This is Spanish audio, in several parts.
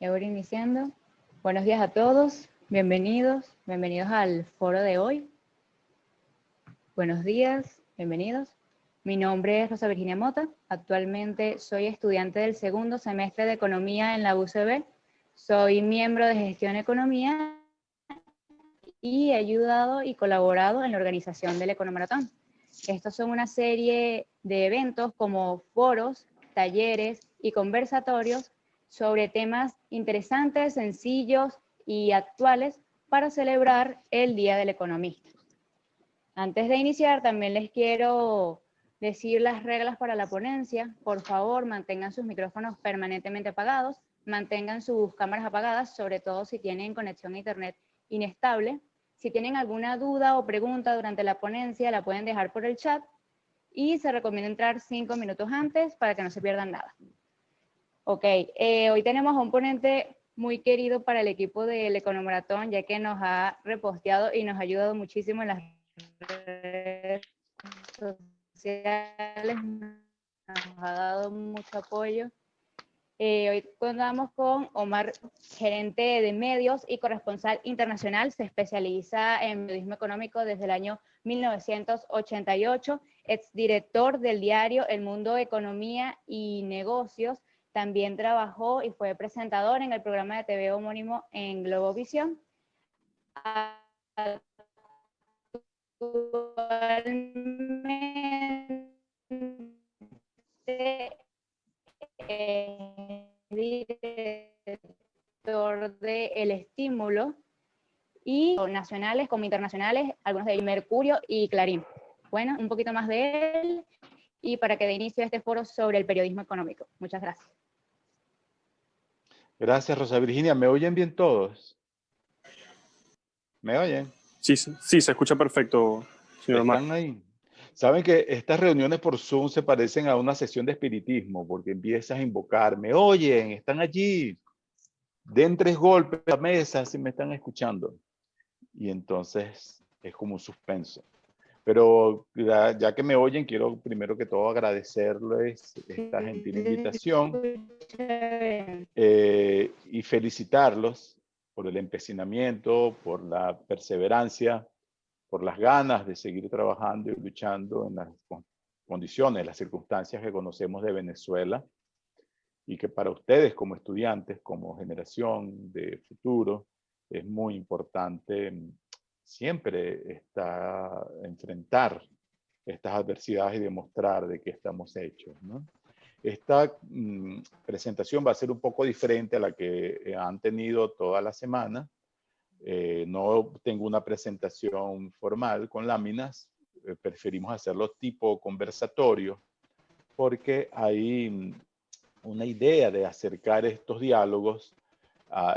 Ya voy iniciando. Buenos días a todos, bienvenidos al foro de hoy. Buenos días, bienvenidos. Mi nombre es Rosa Virginia Mota, actualmente soy estudiante del segundo semestre de Economía en la UCB. Soy miembro de Gestión Economía y he ayudado y colaborado en la organización del Economaratón. Estos son una serie de eventos como foros, talleres y conversatorios sobre temas interesantes, sencillos y actuales para celebrar el Día del Economista. Antes de iniciar, también les quiero decir las reglas para la ponencia. Por favor, mantengan sus micrófonos permanentemente apagados, mantengan sus cámaras apagadas, sobre todo si tienen conexión a internet inestable. Si tienen alguna duda o pregunta durante la ponencia, la pueden dejar por el chat y se recomienda entrar 5 minutos antes para que no se pierdan nada. Ok, hoy tenemos a un ponente muy querido para el equipo del Economaratón, ya que nos ha reposteado y nos ha ayudado muchísimo en las redes sociales, nos ha dado mucho apoyo. Hoy contamos con Omar, gerente de medios y corresponsal internacional. Se especializa en periodismo económico desde el año 1988, exdirector del diario El Mundo, Economía y Negocios. También trabajó y fue presentador en el programa de TV homónimo en Globovisión. Actualmente director de El Estímulo y nacionales como internacionales, algunos de Mercurio y Clarín. Bueno, un poquito más de él y para que dé inicio a este foro sobre el periodismo económico. Muchas gracias. Gracias, Rosa Virginia. ¿Me oyen bien todos? ¿Me oyen? Sí, se escucha perfecto, señor Omar. ¿Están ahí? Saben que estas reuniones por Zoom se parecen a una sesión de espiritismo, porque empiezas a invocarme. Oyen, están allí. Den 3 golpes a la mesa si me están escuchando. Y entonces es como un suspenso. Pero ya que me oyen, quiero primero que todo agradecerles esta gentil invitación y felicitarlos por el empecinamiento, por la perseverancia, por las ganas de seguir trabajando y luchando en las condiciones, las circunstancias que conocemos de Venezuela, y que para ustedes como estudiantes, como generación de futuro, es muy importante siempre enfrentar estas adversidades y demostrar de qué estamos hechos, ¿no? Esta presentación va a ser un poco diferente a la que han tenido toda la semana. No tengo una presentación formal con láminas, preferimos hacerlo tipo conversatorio, porque hay una idea de acercar estos diálogos,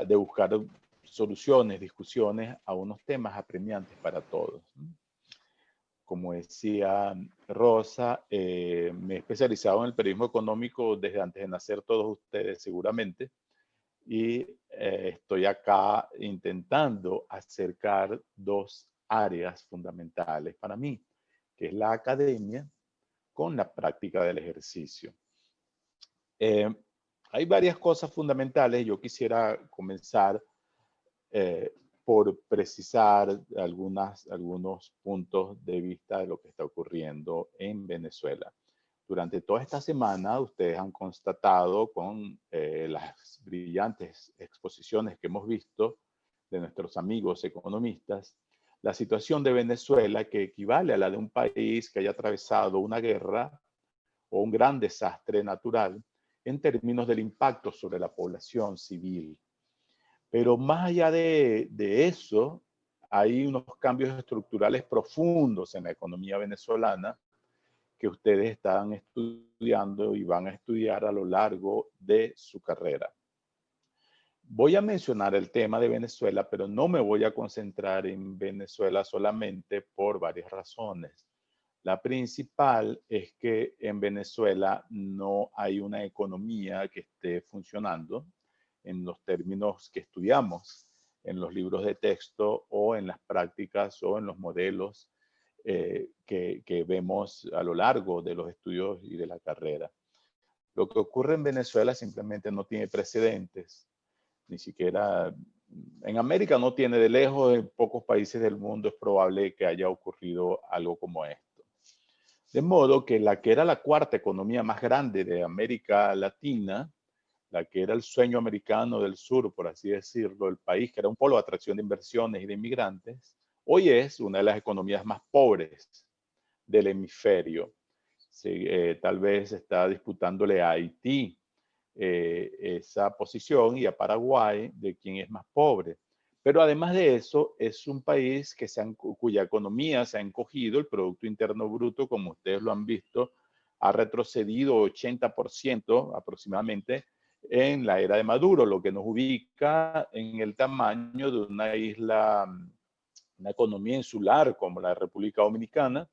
de buscar soluciones, discusiones a unos temas apremiantes para todos. Como decía Rosa, me he especializado en el periodismo económico desde antes de nacer, todos ustedes seguramente, y estoy acá intentando acercar 2 áreas fundamentales para mí, que es la academia con la práctica del ejercicio. Hay varias cosas fundamentales. Yo quisiera comenzar por precisar algunos puntos de vista de lo que está ocurriendo en Venezuela. Durante toda esta semana, ustedes han constatado con las brillantes exposiciones que hemos visto de nuestros amigos economistas, la situación de Venezuela, que equivale a la de un país que haya atravesado una guerra o un gran desastre natural en términos del impacto sobre la población civil. Pero más allá de eso, hay unos cambios estructurales profundos en la economía venezolana que ustedes están estudiando y van a estudiar a lo largo de su carrera. Voy a mencionar el tema de Venezuela, pero no me voy a concentrar en Venezuela solamente por varias razones. La principal es que en Venezuela no hay una economía que esté funcionando en los términos que estudiamos en los libros de texto o en las prácticas o en los modelos que vemos a lo largo de los estudios y de la carrera. Lo que ocurre en Venezuela simplemente no tiene precedentes. Ni siquiera en América no tiene de lejos, en pocos países del mundo es probable que haya ocurrido algo como esto. De modo que la que era la cuarta economía más grande de América Latina, la que era el sueño americano del sur, por así decirlo, el país que era un polo de atracción de inversiones y de inmigrantes, hoy es una de las economías más pobres del hemisferio. Tal vez está disputándole a Haití esa posición y a Paraguay de quién es más pobre. Pero además de eso, es un país cuya economía se ha encogido, el Producto Interno Bruto, como ustedes lo han visto, ha retrocedido 80% aproximadamente en la era de Maduro, lo que nos ubica en el tamaño de una isla, una economía insular como la República Dominicana.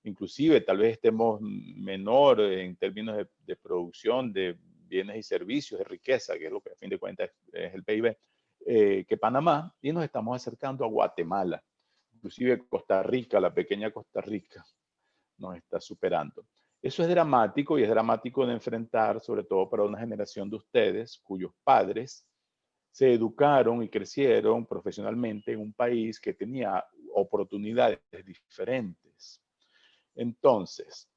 Inclusive tal vez estemos menor en términos de producción de bienes y servicios, de riqueza, que es lo que a fin de cuentas es el PIB, que Panamá, y nos estamos acercando a Guatemala. Inclusive Costa Rica, la pequeña Costa Rica, nos está superando. Eso es dramático y es dramático de enfrentar, sobre todo para una generación de ustedes cuyos padres se educaron y crecieron profesionalmente en un país que tenía oportunidades diferentes. Entonces,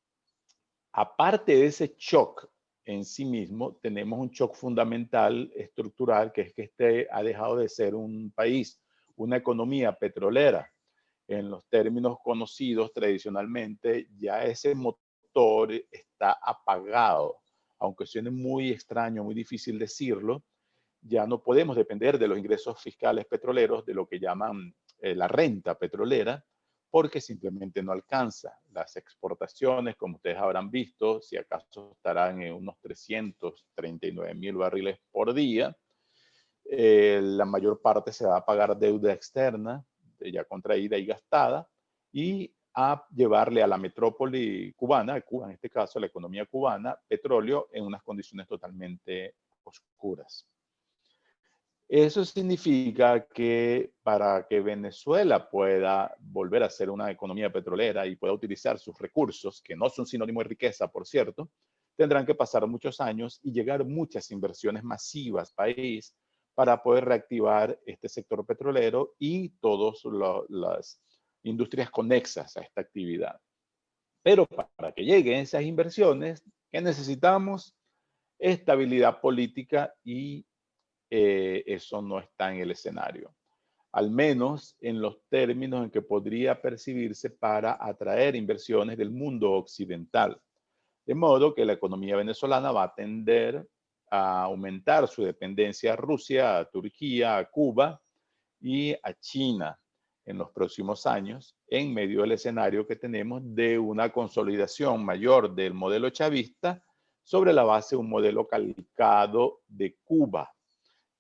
aparte de ese shock en sí mismo, tenemos un shock fundamental, estructural, que es que este ha dejado de ser un país, una economía petrolera. En los términos conocidos tradicionalmente, ya ese motor está apagado. Aunque suene muy extraño, muy difícil decirlo, ya no podemos depender de los ingresos fiscales petroleros, de lo que llaman la renta petrolera, porque simplemente no alcanza. Las exportaciones, como ustedes habrán visto, si acaso estarán en unos 339,000 barriles por día. La mayor parte se va a pagar deuda externa, ya contraída y gastada, y a llevarle a la metrópoli cubana, a Cuba en este caso, a la economía cubana, petróleo en unas condiciones totalmente oscuras. Eso significa que para que Venezuela pueda volver a ser una economía petrolera y pueda utilizar sus recursos, que no son sinónimo de riqueza, por cierto, tendrán que pasar muchos años y llegar muchas inversiones masivas al país para poder reactivar este sector petrolero y todas las industrias conexas a esta actividad. Pero para que lleguen esas inversiones, ¿qué necesitamos? Estabilidad política y eso no está en el escenario, al menos en los términos en que podría percibirse para atraer inversiones del mundo occidental. De modo que la economía venezolana va a tender a aumentar su dependencia a Rusia, a Turquía, a Cuba y a China en los próximos años, en medio del escenario que tenemos de una consolidación mayor del modelo chavista sobre la base de un modelo calcado de Cuba,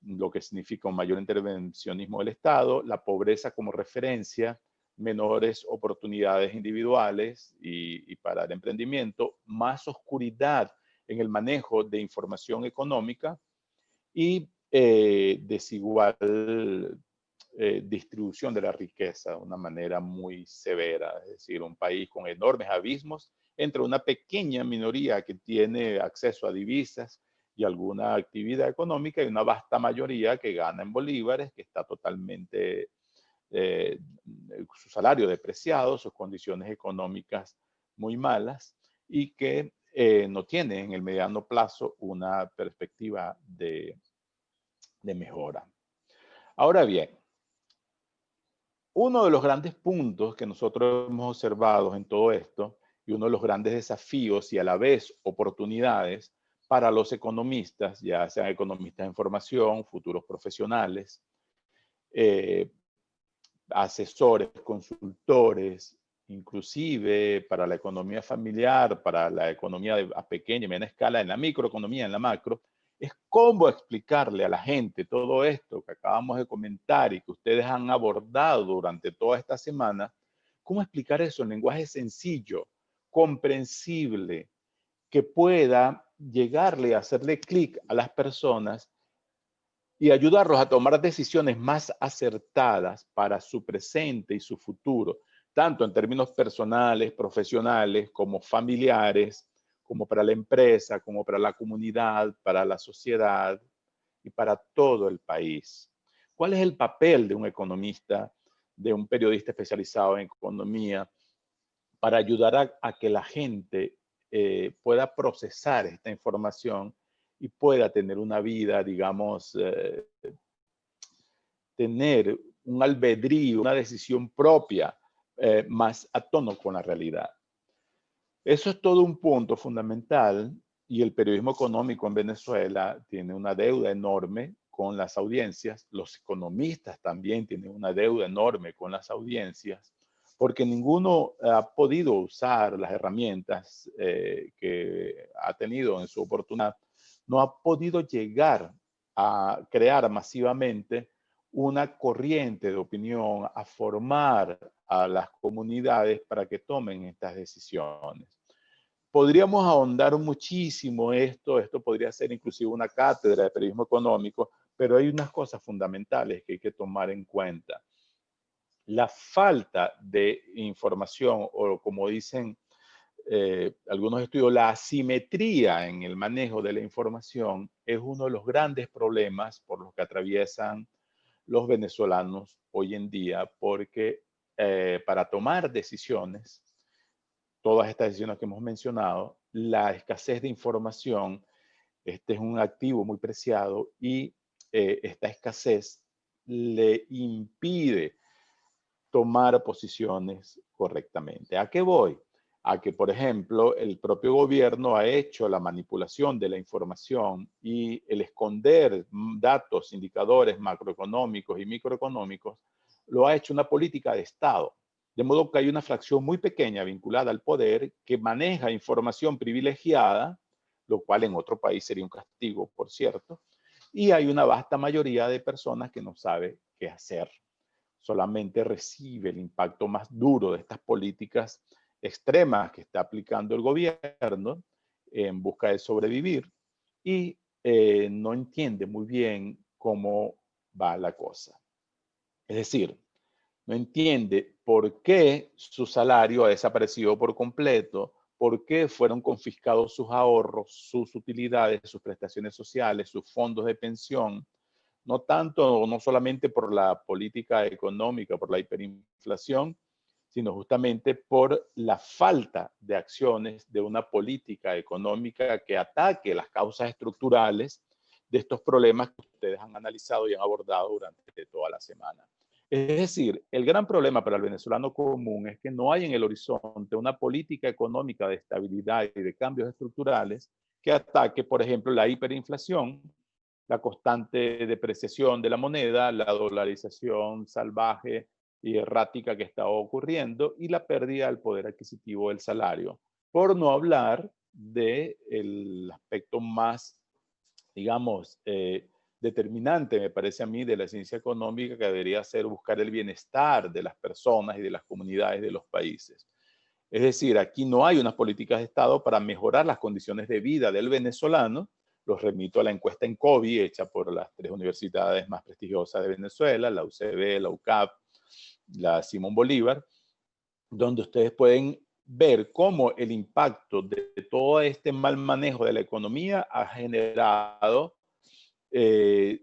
lo que significa un mayor intervencionismo del Estado, la pobreza como referencia, menores oportunidades individuales y para el emprendimiento, más oscuridad en el manejo de información económica y desigual distribución de la riqueza de una manera muy severa, es decir, un país con enormes abismos entre una pequeña minoría que tiene acceso a divisas y alguna actividad económica y una vasta mayoría que gana en bolívares, que está totalmente su salario depreciado, sus condiciones económicas muy malas y que no tiene en el mediano plazo una perspectiva de mejora. Ahora bien, uno de los grandes puntos que nosotros hemos observado en todo esto y uno de los grandes desafíos y a la vez oportunidades para los economistas, ya sean economistas en formación, futuros profesionales, asesores, consultores, inclusive para la economía familiar, para la economía a pequeña y mediana escala, en la microeconomía, en la macro, es cómo explicarle a la gente todo esto que acabamos de comentar y que ustedes han abordado durante toda esta semana, cómo explicar eso en lenguaje sencillo, comprensible, que pueda llegarle a hacerle clic a las personas y ayudarlos a tomar decisiones más acertadas para su presente y su futuro, tanto en términos personales, profesionales, como familiares, como para la empresa, como para la comunidad, para la sociedad, y para todo el país. ¿Cuál es el papel de un economista, de un periodista especializado en economía, para ayudar a que la gente pueda procesar esta información y pueda tener una vida, digamos, tener un albedrío, una decisión propia más a tono con la realidad? Eso es todo un punto fundamental, y el periodismo económico en Venezuela tiene una deuda enorme con las audiencias. Los economistas también tienen una deuda enorme con las audiencias, porque ninguno ha podido usar las herramientas que ha tenido en su oportunidad, no ha podido llegar a crear masivamente una corriente de opinión, a formar a las comunidades para que tomen estas decisiones. Podríamos ahondar muchísimo esto podría ser inclusive una cátedra de periodismo económico, pero hay unas cosas fundamentales que hay que tomar en cuenta. La falta de información, o como dicen algunos estudios, la asimetría en el manejo de la información es uno de los grandes problemas por los que atraviesan los venezolanos hoy en día, porque para tomar decisiones, todas estas decisiones que hemos mencionado, la escasez de información, este es un activo muy preciado, y esta escasez le impide tomar posiciones correctamente. ¿A qué voy? A que, por ejemplo, el propio gobierno ha hecho la manipulación de la información y el esconder datos, indicadores macroeconómicos y microeconómicos, lo ha hecho una política de Estado. De modo que hay una fracción muy pequeña vinculada al poder que maneja información privilegiada, lo cual en otro país sería un castigo, por cierto, y hay una vasta mayoría de personas que no sabe qué hacer. Solamente recibe el impacto más duro de estas políticas extremas que está aplicando el gobierno en busca de sobrevivir, y no entiende muy bien cómo va la cosa. Es decir, no entiende por qué su salario ha desaparecido por completo, por qué fueron confiscados sus ahorros, sus utilidades, sus prestaciones sociales, sus fondos de pensión. No tanto, no solamente por la política económica, por la hiperinflación, sino justamente por la falta de acciones de una política económica que ataque las causas estructurales de estos problemas que ustedes han analizado y han abordado durante toda la semana. Es decir, el gran problema para el venezolano común es que no hay en el horizonte una política económica de estabilidad y de cambios estructurales que ataque, por ejemplo, la hiperinflación, la constante depreciación de la moneda, la dolarización salvaje y errática que está ocurriendo, y la pérdida del poder adquisitivo del salario. Por no hablar del aspecto más, digamos, determinante, me parece a mí, de la ciencia económica, que debería ser buscar el bienestar de las personas y de las comunidades de los países. Es decir, aquí no hay unas políticas de Estado para mejorar las condiciones de vida del venezolano. Los remito a la encuesta en COVID hecha por las 3 universidades más prestigiosas de Venezuela, la UCB, la UCAP, la Simón Bolívar, donde ustedes pueden ver cómo el impacto de todo este mal manejo de la economía ha generado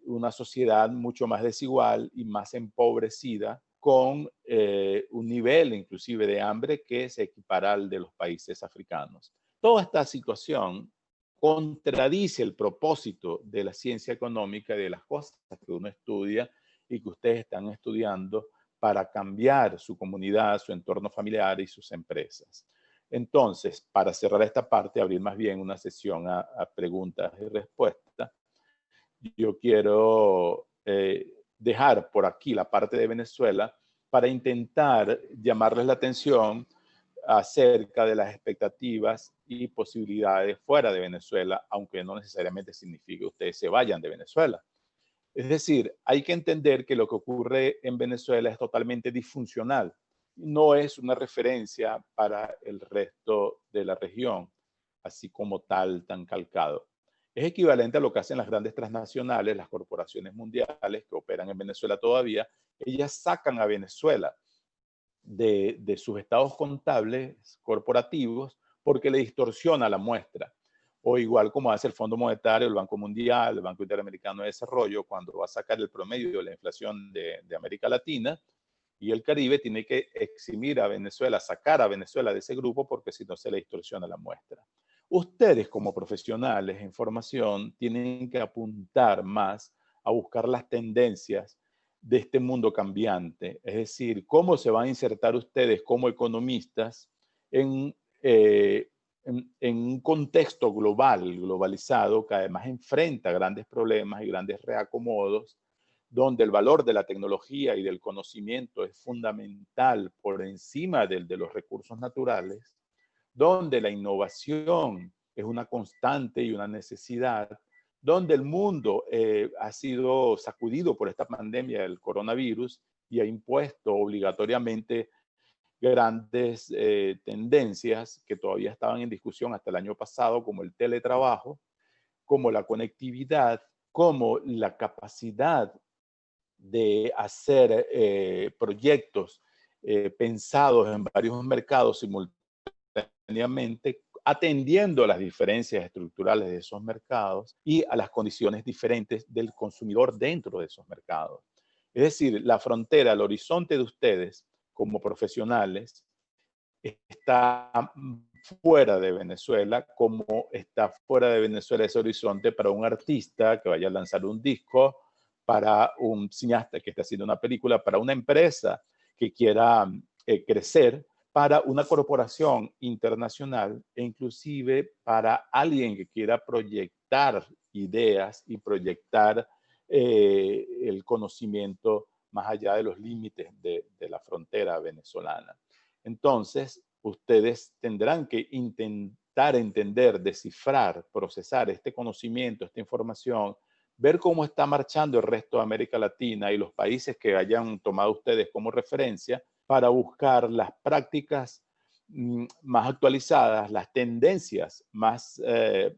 una sociedad mucho más desigual y más empobrecida, con un nivel inclusive de hambre que se equipara al de los países africanos. Toda esta situación contradice el propósito de la ciencia económica y de las cosas que uno estudia y que ustedes están estudiando para cambiar su comunidad, su entorno familiar y sus empresas. Entonces, para cerrar esta parte, abrir más bien una sesión a preguntas y respuestas, yo quiero dejar por aquí la parte de Venezuela para intentar llamarles la atención acerca de las expectativas y posibilidades fuera de Venezuela, aunque no necesariamente signifique que ustedes se vayan de Venezuela. Es decir, hay que entender que lo que ocurre en Venezuela es totalmente disfuncional. No es una referencia para el resto de la región, así como tal, tan calcado. Es equivalente a lo que hacen las grandes transnacionales, las corporaciones mundiales que operan en Venezuela todavía. Ellas sacan a Venezuela de sus estados contables corporativos porque le distorsiona la muestra. o igual como hace el Fondo Monetario, el Banco Mundial, el Banco Interamericano de Desarrollo, cuando va a sacar el promedio de la inflación de América Latina y el Caribe, tiene que eximir a Venezuela, sacar a Venezuela de ese grupo, porque si no se le distorsiona la muestra. Ustedes como profesionales en formación tienen que apuntar más a buscar las tendencias de este mundo cambiante, es decir, cómo se van a insertar ustedes como economistas en, en un contexto globalizado, que además enfrenta grandes problemas y grandes reacomodos, donde el valor de la tecnología y del conocimiento es fundamental por encima de los recursos naturales, donde la innovación es una constante y una necesidad, donde el mundo ha sido sacudido por esta pandemia del coronavirus y ha impuesto obligatoriamente grandes tendencias que todavía estaban en discusión hasta el año pasado, como el teletrabajo, como la conectividad, como la capacidad de hacer proyectos pensados en varios mercados simultáneamente, atendiendo a las diferencias estructurales de esos mercados y a las condiciones diferentes del consumidor dentro de esos mercados. Es decir, la frontera, el horizonte de ustedes como profesionales está fuera de Venezuela, como está fuera de Venezuela ese horizonte para un artista que vaya a lanzar un disco, para un cineasta que está haciendo una película, para una empresa que quiera crecer, para una corporación internacional e inclusive para alguien que quiera proyectar ideas y proyectar el conocimiento más allá de los límites de la frontera venezolana. Entonces, ustedes tendrán que intentar entender, descifrar, procesar este conocimiento, esta información, ver cómo está marchando el resto de América Latina y los países que hayan tomado ustedes como referencia para buscar las prácticas más actualizadas, las tendencias más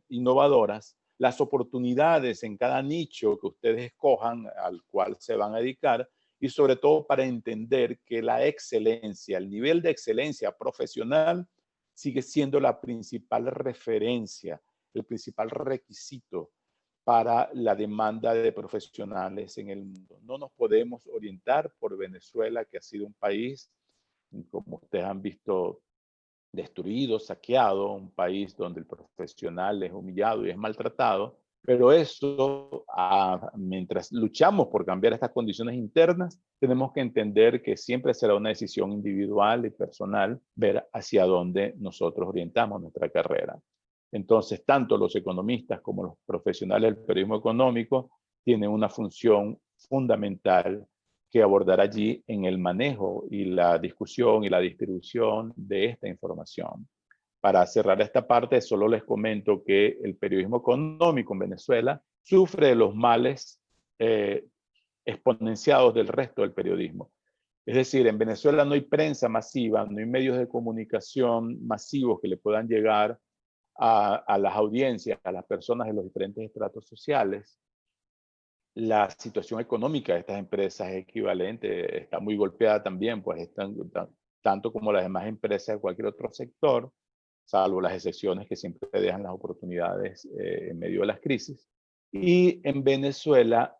innovadoras, las oportunidades en cada nicho que ustedes escojan al cual se van a dedicar, y sobre todo para entender que la excelencia, el nivel de excelencia profesional sigue siendo la principal referencia, el principal requisito para la demanda de profesionales en el mundo. No nos podemos orientar por Venezuela, que ha sido un país, como ustedes han visto, destruido, saqueado, un país donde el profesional es humillado y es maltratado, pero eso, mientras luchamos por cambiar estas condiciones internas, tenemos que entender que siempre será una decisión individual y personal ver hacia dónde nosotros orientamos nuestra carrera. Entonces, tanto los economistas como los profesionales del periodismo económico tienen una función fundamental que abordar allí en el manejo y la discusión y la distribución de esta información. Para cerrar esta parte, solo les comento que el periodismo económico en Venezuela sufre de los males exponenciados del resto del periodismo. Es decir, en Venezuela no hay prensa masiva, no hay medios de comunicación masivos que le puedan llegar a las audiencias, a las personas de los diferentes estratos sociales. La situación económica de estas empresas es equivalente, está muy golpeada también, pues están tanto como las demás empresas de cualquier otro sector, salvo las excepciones que siempre dejan las oportunidades en medio de las crisis. Y en Venezuela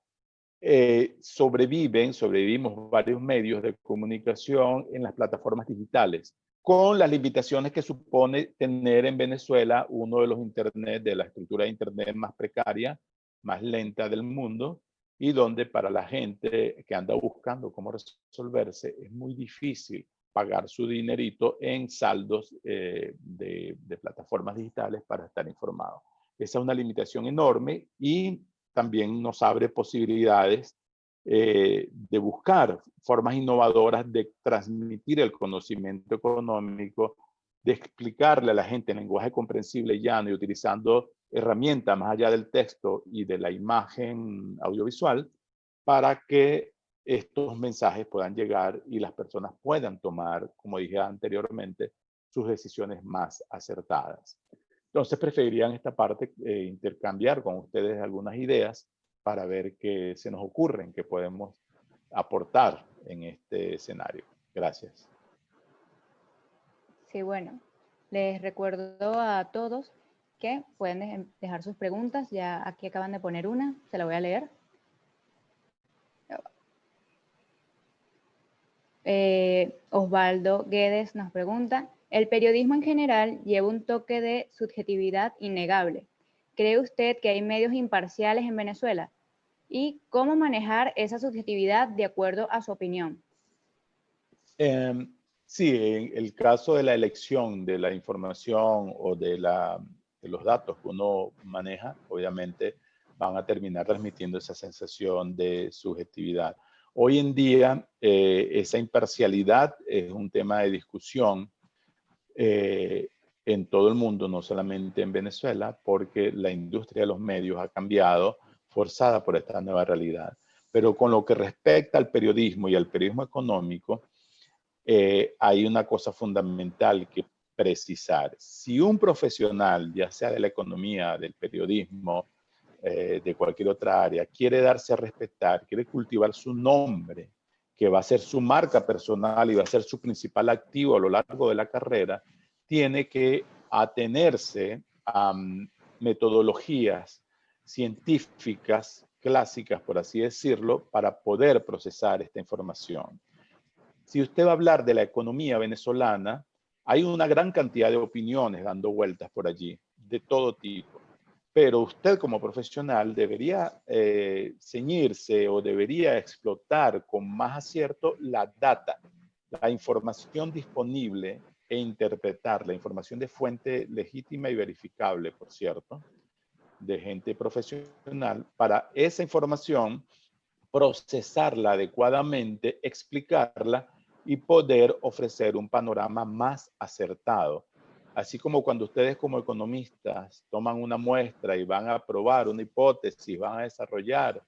sobrevivimos varios medios de comunicación en las plataformas digitales, con las limitaciones que supone tener en Venezuela uno de los internet, de la estructura de internet más precaria, más lenta del mundo, y donde para la gente que anda buscando cómo resolverse es muy difícil pagar su dinerito en saldos de plataformas digitales para estar informado. Esa es una limitación enorme y también nos abre posibilidades de buscar formas innovadoras de transmitir el conocimiento económico, de explicarle a la gente en lenguaje comprensible, llano y utilizando herramientas más allá del texto y de la imagen audiovisual para que estos mensajes puedan llegar y las personas puedan tomar, como dije anteriormente, sus decisiones más acertadas. Entonces preferiría en esta parte intercambiar con ustedes algunas ideas para ver qué se nos ocurren, qué podemos aportar en este escenario. Gracias. Sí, bueno, les recuerdo a todos que pueden dejar sus preguntas. Ya aquí acaban de poner una, se la voy a leer. Osvaldo Guedes nos pregunta, el periodismo en general lleva un toque de subjetividad innegable. ¿Cree usted que hay medios imparciales en Venezuela? ¿Y cómo manejar esa subjetividad de acuerdo a su opinión? Sí, en el caso de la elección de la información o de los datos que uno maneja, obviamente van a terminar transmitiendo esa sensación de subjetividad. Hoy en día, esa imparcialidad es un tema de discusión en todo el mundo, no solamente en Venezuela, porque la industria de los medios ha cambiado forzada por esta nueva realidad. Pero con lo que respecta al periodismo y al periodismo económico, hay una cosa fundamental que precisar. Si un profesional, ya sea de la economía, del periodismo, de cualquier otra área, quiere darse a respetar, quiere cultivar su nombre, que va a ser su marca personal y va a ser su principal activo a lo largo de la carrera, tiene que atenerse a metodologías científicas clásicas, por así decirlo, para poder procesar esta información. Si usted va a hablar de la economía venezolana, hay una gran cantidad de opiniones dando vueltas por allí, de todo tipo. Pero usted como profesional debería ceñirse o debería explotar con más acierto la data, la información disponible e interpretar la información de fuente legítima y verificable, por cierto, de gente profesional, para esa información procesarla adecuadamente, explicarla y poder ofrecer un panorama más acertado. Así como cuando ustedes como economistas toman una muestra y van a probar una hipótesis, van a desarrollar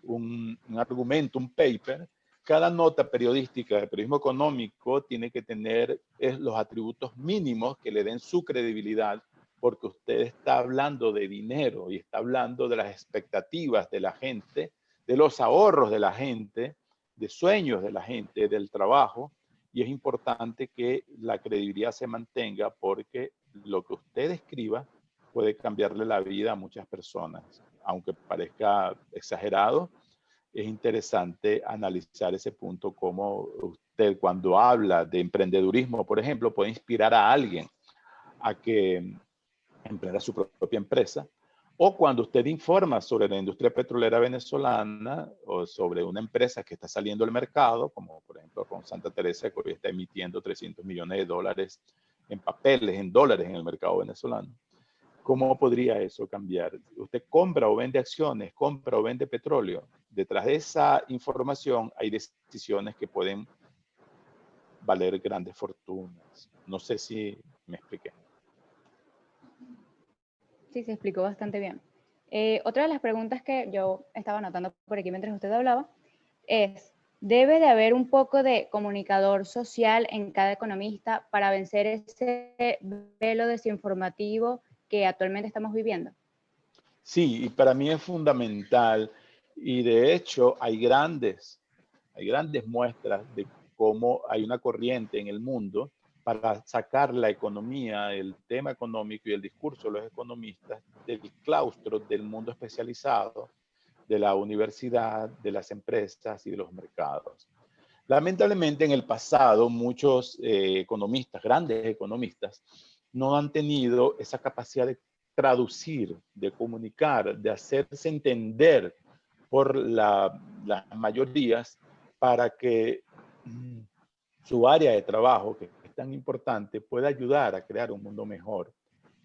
un argumento, un paper, cada nota periodística de periodismo económico tiene que tener los atributos mínimos que le den su credibilidad, porque usted está hablando de dinero y está hablando de las expectativas de la gente, de los ahorros de la gente, de sueños de la gente, del trabajo, y es importante que la credibilidad se mantenga porque lo que usted escriba puede cambiarle la vida a muchas personas. Aunque parezca exagerado, es interesante analizar ese punto, como usted cuando habla de emprendedurismo, por ejemplo, puede inspirar a alguien a que emprenda su propia empresa, o cuando usted informa sobre la industria petrolera venezolana o sobre una empresa que está saliendo al mercado, como por ejemplo con Santa Teresa, que hoy está emitiendo 300 millones de dólares en papeles, en dólares en el mercado venezolano. ¿Cómo podría eso cambiar? Usted compra o vende acciones, compra o vende petróleo. Detrás de esa información hay decisiones que pueden valer grandes fortunas. No sé si me expliqué. Sí, se explicó bastante bien. Otra de las preguntas que yo estaba anotando por aquí mientras usted hablaba es, ¿debe de haber un poco de comunicador social en cada economista para vencer ese velo desinformativo que actualmente estamos viviendo? Sí, y para mí es fundamental, y de hecho hay grandes muestras de cómo hay una corriente en el mundo para sacar la economía, el tema económico y el discurso de los economistas del claustro del mundo especializado, de la universidad, de las empresas y de los mercados. Lamentablemente en el pasado muchos economistas, grandes economistas, no han tenido esa capacidad de traducir, de comunicar, de hacerse entender por las mayorías para que su área de trabajo, que es tan importante, pueda ayudar a crear un mundo mejor.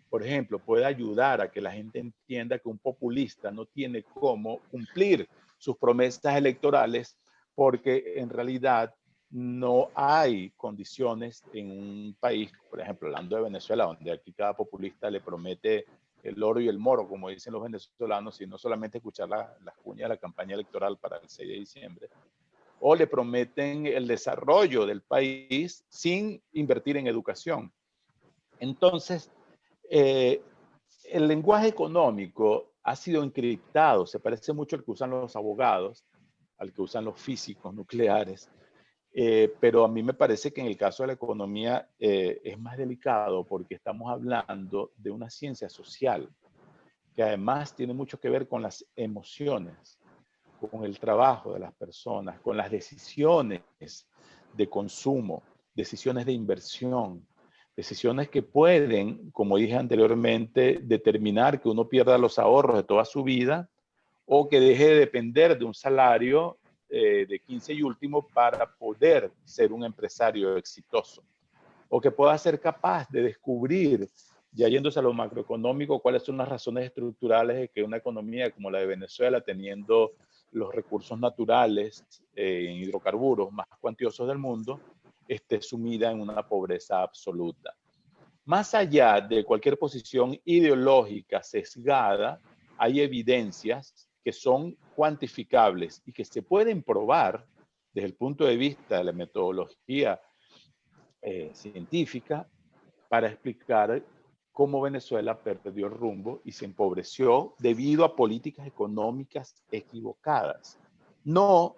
Por ejemplo, puede ayudar a que la gente entienda que un populista no tiene cómo cumplir sus promesas electorales porque en realidad no hay condiciones en un país, por ejemplo, hablando de Venezuela, donde aquí cada populista le promete el oro y el moro, como dicen los venezolanos, sino solamente escuchar las cuñas de la campaña electoral para el 6 de diciembre, o le prometen el desarrollo del país sin invertir en educación. Entonces, el lenguaje económico ha sido encriptado, se parece mucho al que usan los abogados, al que usan los físicos nucleares, Pero a mí me parece que en el caso de la economía es más delicado porque estamos hablando de una ciencia social que además tiene mucho que ver con las emociones, con el trabajo de las personas, con las decisiones de consumo, decisiones de inversión, decisiones que pueden, como dije anteriormente, determinar que uno pierda los ahorros de toda su vida o que deje de depender de un salario de 15 y último para poder ser un empresario exitoso, o que pueda ser capaz de descubrir, ya yéndose a lo macroeconómico, cuáles son las razones estructurales de que una economía como la de Venezuela, teniendo los recursos naturales en hidrocarburos más cuantiosos del mundo, esté sumida en una pobreza absoluta. Más allá de cualquier posición ideológica sesgada, hay evidencias que son cuantificables y que se pueden probar desde el punto de vista de la metodología científica para explicar cómo Venezuela perdió el rumbo y se empobreció debido a políticas económicas equivocadas. No,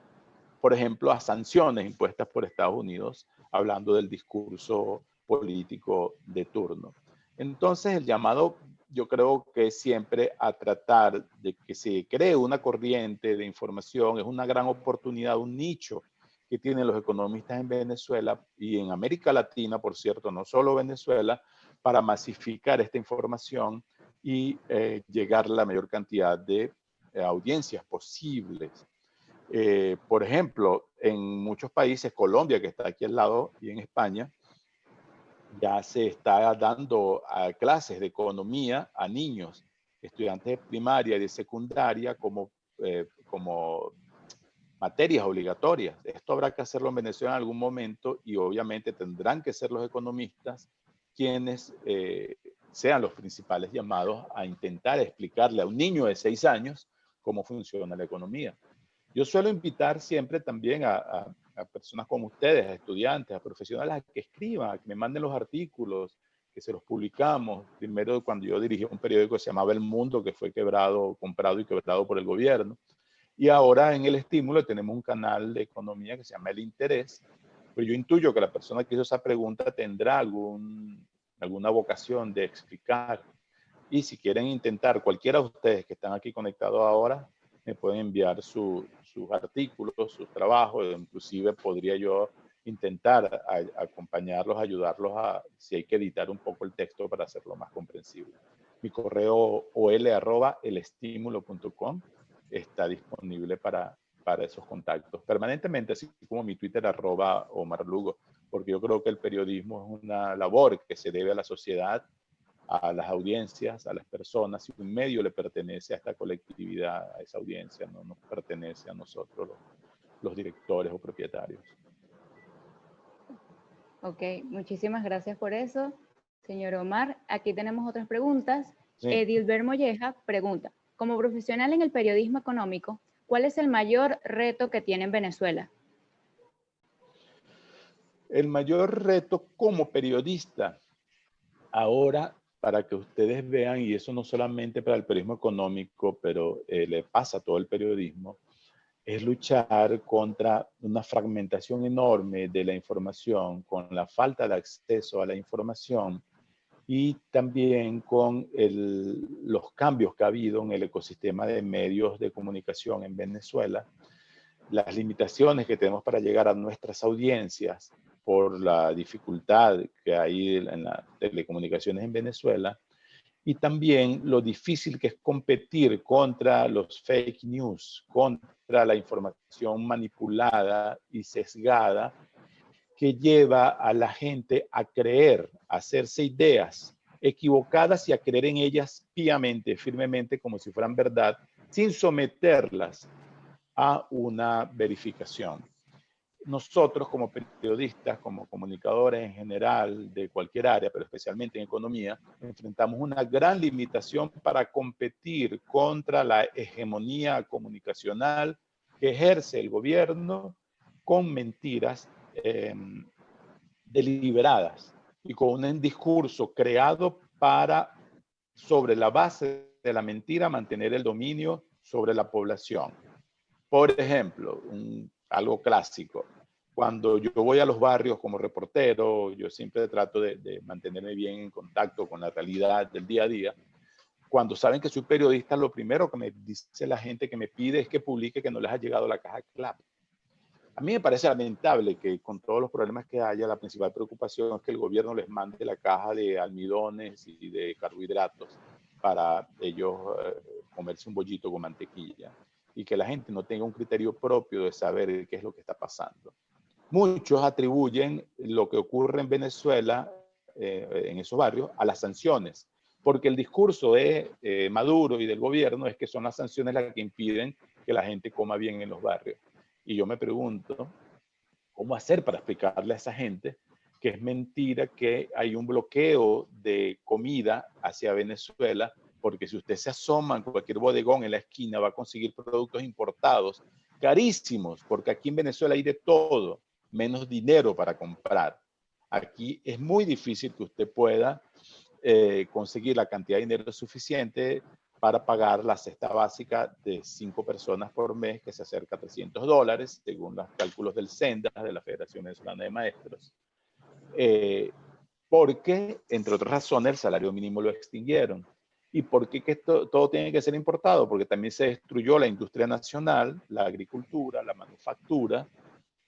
por ejemplo, a sanciones impuestas por Estados Unidos, hablando del discurso político de turno. Entonces, el llamado, yo creo que siempre a tratar de que se cree una corriente de información, es una gran oportunidad, un nicho que tienen los economistas en Venezuela y en América Latina, por cierto, no solo Venezuela, para masificar esta información y llegar a la mayor cantidad de audiencias posibles. Por ejemplo, en muchos países, Colombia, que está aquí al lado, y en España, ya se está dando clases de economía a niños, estudiantes de primaria y de secundaria como materias obligatorias. Esto habrá que hacerlo en Venezuela en algún momento y obviamente tendrán que ser los economistas quienes sean los principales llamados a intentar explicarle a un niño de 6 años cómo funciona la economía. Yo suelo invitar siempre también a personas como ustedes, a estudiantes, a profesionales, a que escriban, a que me manden los artículos, que se los publicamos. Primero, cuando yo dirigía un periódico que se llamaba El Mundo, que fue comprado y quebrado por el gobierno. Y ahora en El Estímulo tenemos un canal de economía que se llama El Interés. Pero yo intuyo que la persona que hizo esa pregunta tendrá alguna vocación de explicar. Y si quieren intentar, cualquiera de ustedes que están aquí conectados ahora, me pueden enviar sus artículos, sus trabajos, inclusive podría yo intentar acompañarlos, ayudarlos si hay que editar un poco el texto para hacerlo más comprensible. Mi correo ol@elestimulo.com está disponible para esos contactos permanentemente, así como mi Twitter @OmarLugo, porque yo creo que el periodismo es una labor que se debe a la sociedad, a las audiencias, a las personas, y un medio le pertenece a esta colectividad, a esa audiencia, no nos pertenece a nosotros los directores o propietarios. Ok, muchísimas gracias por eso, señor Omar. Aquí tenemos otras preguntas. Sí. Edilber Molleja pregunta, como profesional en el periodismo económico, ¿cuál es el mayor reto que tiene en Venezuela? El mayor reto como periodista ahora, para que ustedes vean, y eso no solamente para el periodismo económico, pero le pasa a todo el periodismo, es luchar contra una fragmentación enorme de la información, con la falta de acceso a la información y también con los cambios que ha habido en el ecosistema de medios de comunicación en Venezuela, las limitaciones que tenemos para llegar a nuestras audiencias por la dificultad que hay en las telecomunicaciones en Venezuela, y también lo difícil que es competir contra los fake news, contra la información manipulada y sesgada que lleva a la gente a creer, a hacerse ideas equivocadas y a creer en ellas piamente, firmemente, como si fueran verdad, sin someterlas a una verificación. Nosotros como periodistas, como comunicadores en general de cualquier área, pero especialmente en economía, enfrentamos una gran limitación para competir contra la hegemonía comunicacional que ejerce el gobierno con mentiras deliberadas y con un discurso creado para, sobre la base de la mentira, mantener el dominio sobre la población. Por ejemplo, algo clásico. Cuando yo voy a los barrios como reportero, yo siempre trato de mantenerme bien en contacto con la realidad del día a día. Cuando saben que soy periodista, lo primero que me dice la gente que me pide es que publique que no les ha llegado la caja CLAP. A mí me parece lamentable que con todos los problemas que haya, la principal preocupación es que el gobierno les mande la caja de almidones y de carbohidratos para ellos comerse un bollito con mantequilla y que la gente no tenga un criterio propio de saber qué es lo que está pasando. Muchos atribuyen lo que ocurre en Venezuela, en esos barrios, a las sanciones, porque el discurso de Maduro y del gobierno es que son las sanciones las que impiden que la gente coma bien en los barrios. Y yo me pregunto, ¿cómo hacer para explicarle a esa gente que es mentira que hay un bloqueo de comida hacia Venezuela? Porque si usted se asoma en cualquier bodegón en la esquina, va a conseguir productos importados carísimos, porque aquí en Venezuela hay de todo, menos dinero para comprar. Aquí es muy difícil que usted pueda conseguir la cantidad de dinero suficiente para pagar la cesta básica de 5 personas por mes, que se acerca a $300, según los cálculos del SENDAS, de la Federación Venezolana de Maestros. Porque, entre otras razones, el salario mínimo lo extinguieron. ¿Y por qué que todo tiene que ser importado? Porque también se destruyó la industria nacional, la agricultura, la manufactura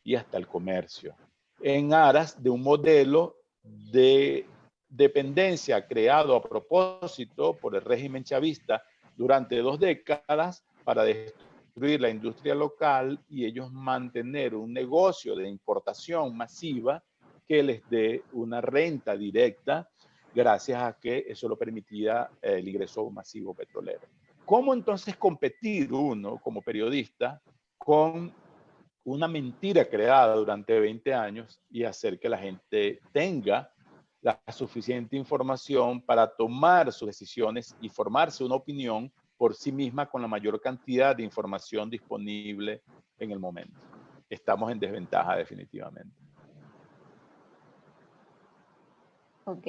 y hasta el comercio, en aras de un modelo de dependencia creado a propósito por el régimen chavista durante 2 décadas para destruir la industria local y ellos mantener un negocio de importación masiva que les dé una renta directa gracias a que eso lo permitía el ingreso masivo petrolero. ¿Cómo entonces competir uno como periodista con una mentira creada durante 20 años y hacer que la gente tenga la suficiente información para tomar sus decisiones y formarse una opinión por sí misma con la mayor cantidad de información disponible en el momento? Estamos en desventaja definitivamente. Ok,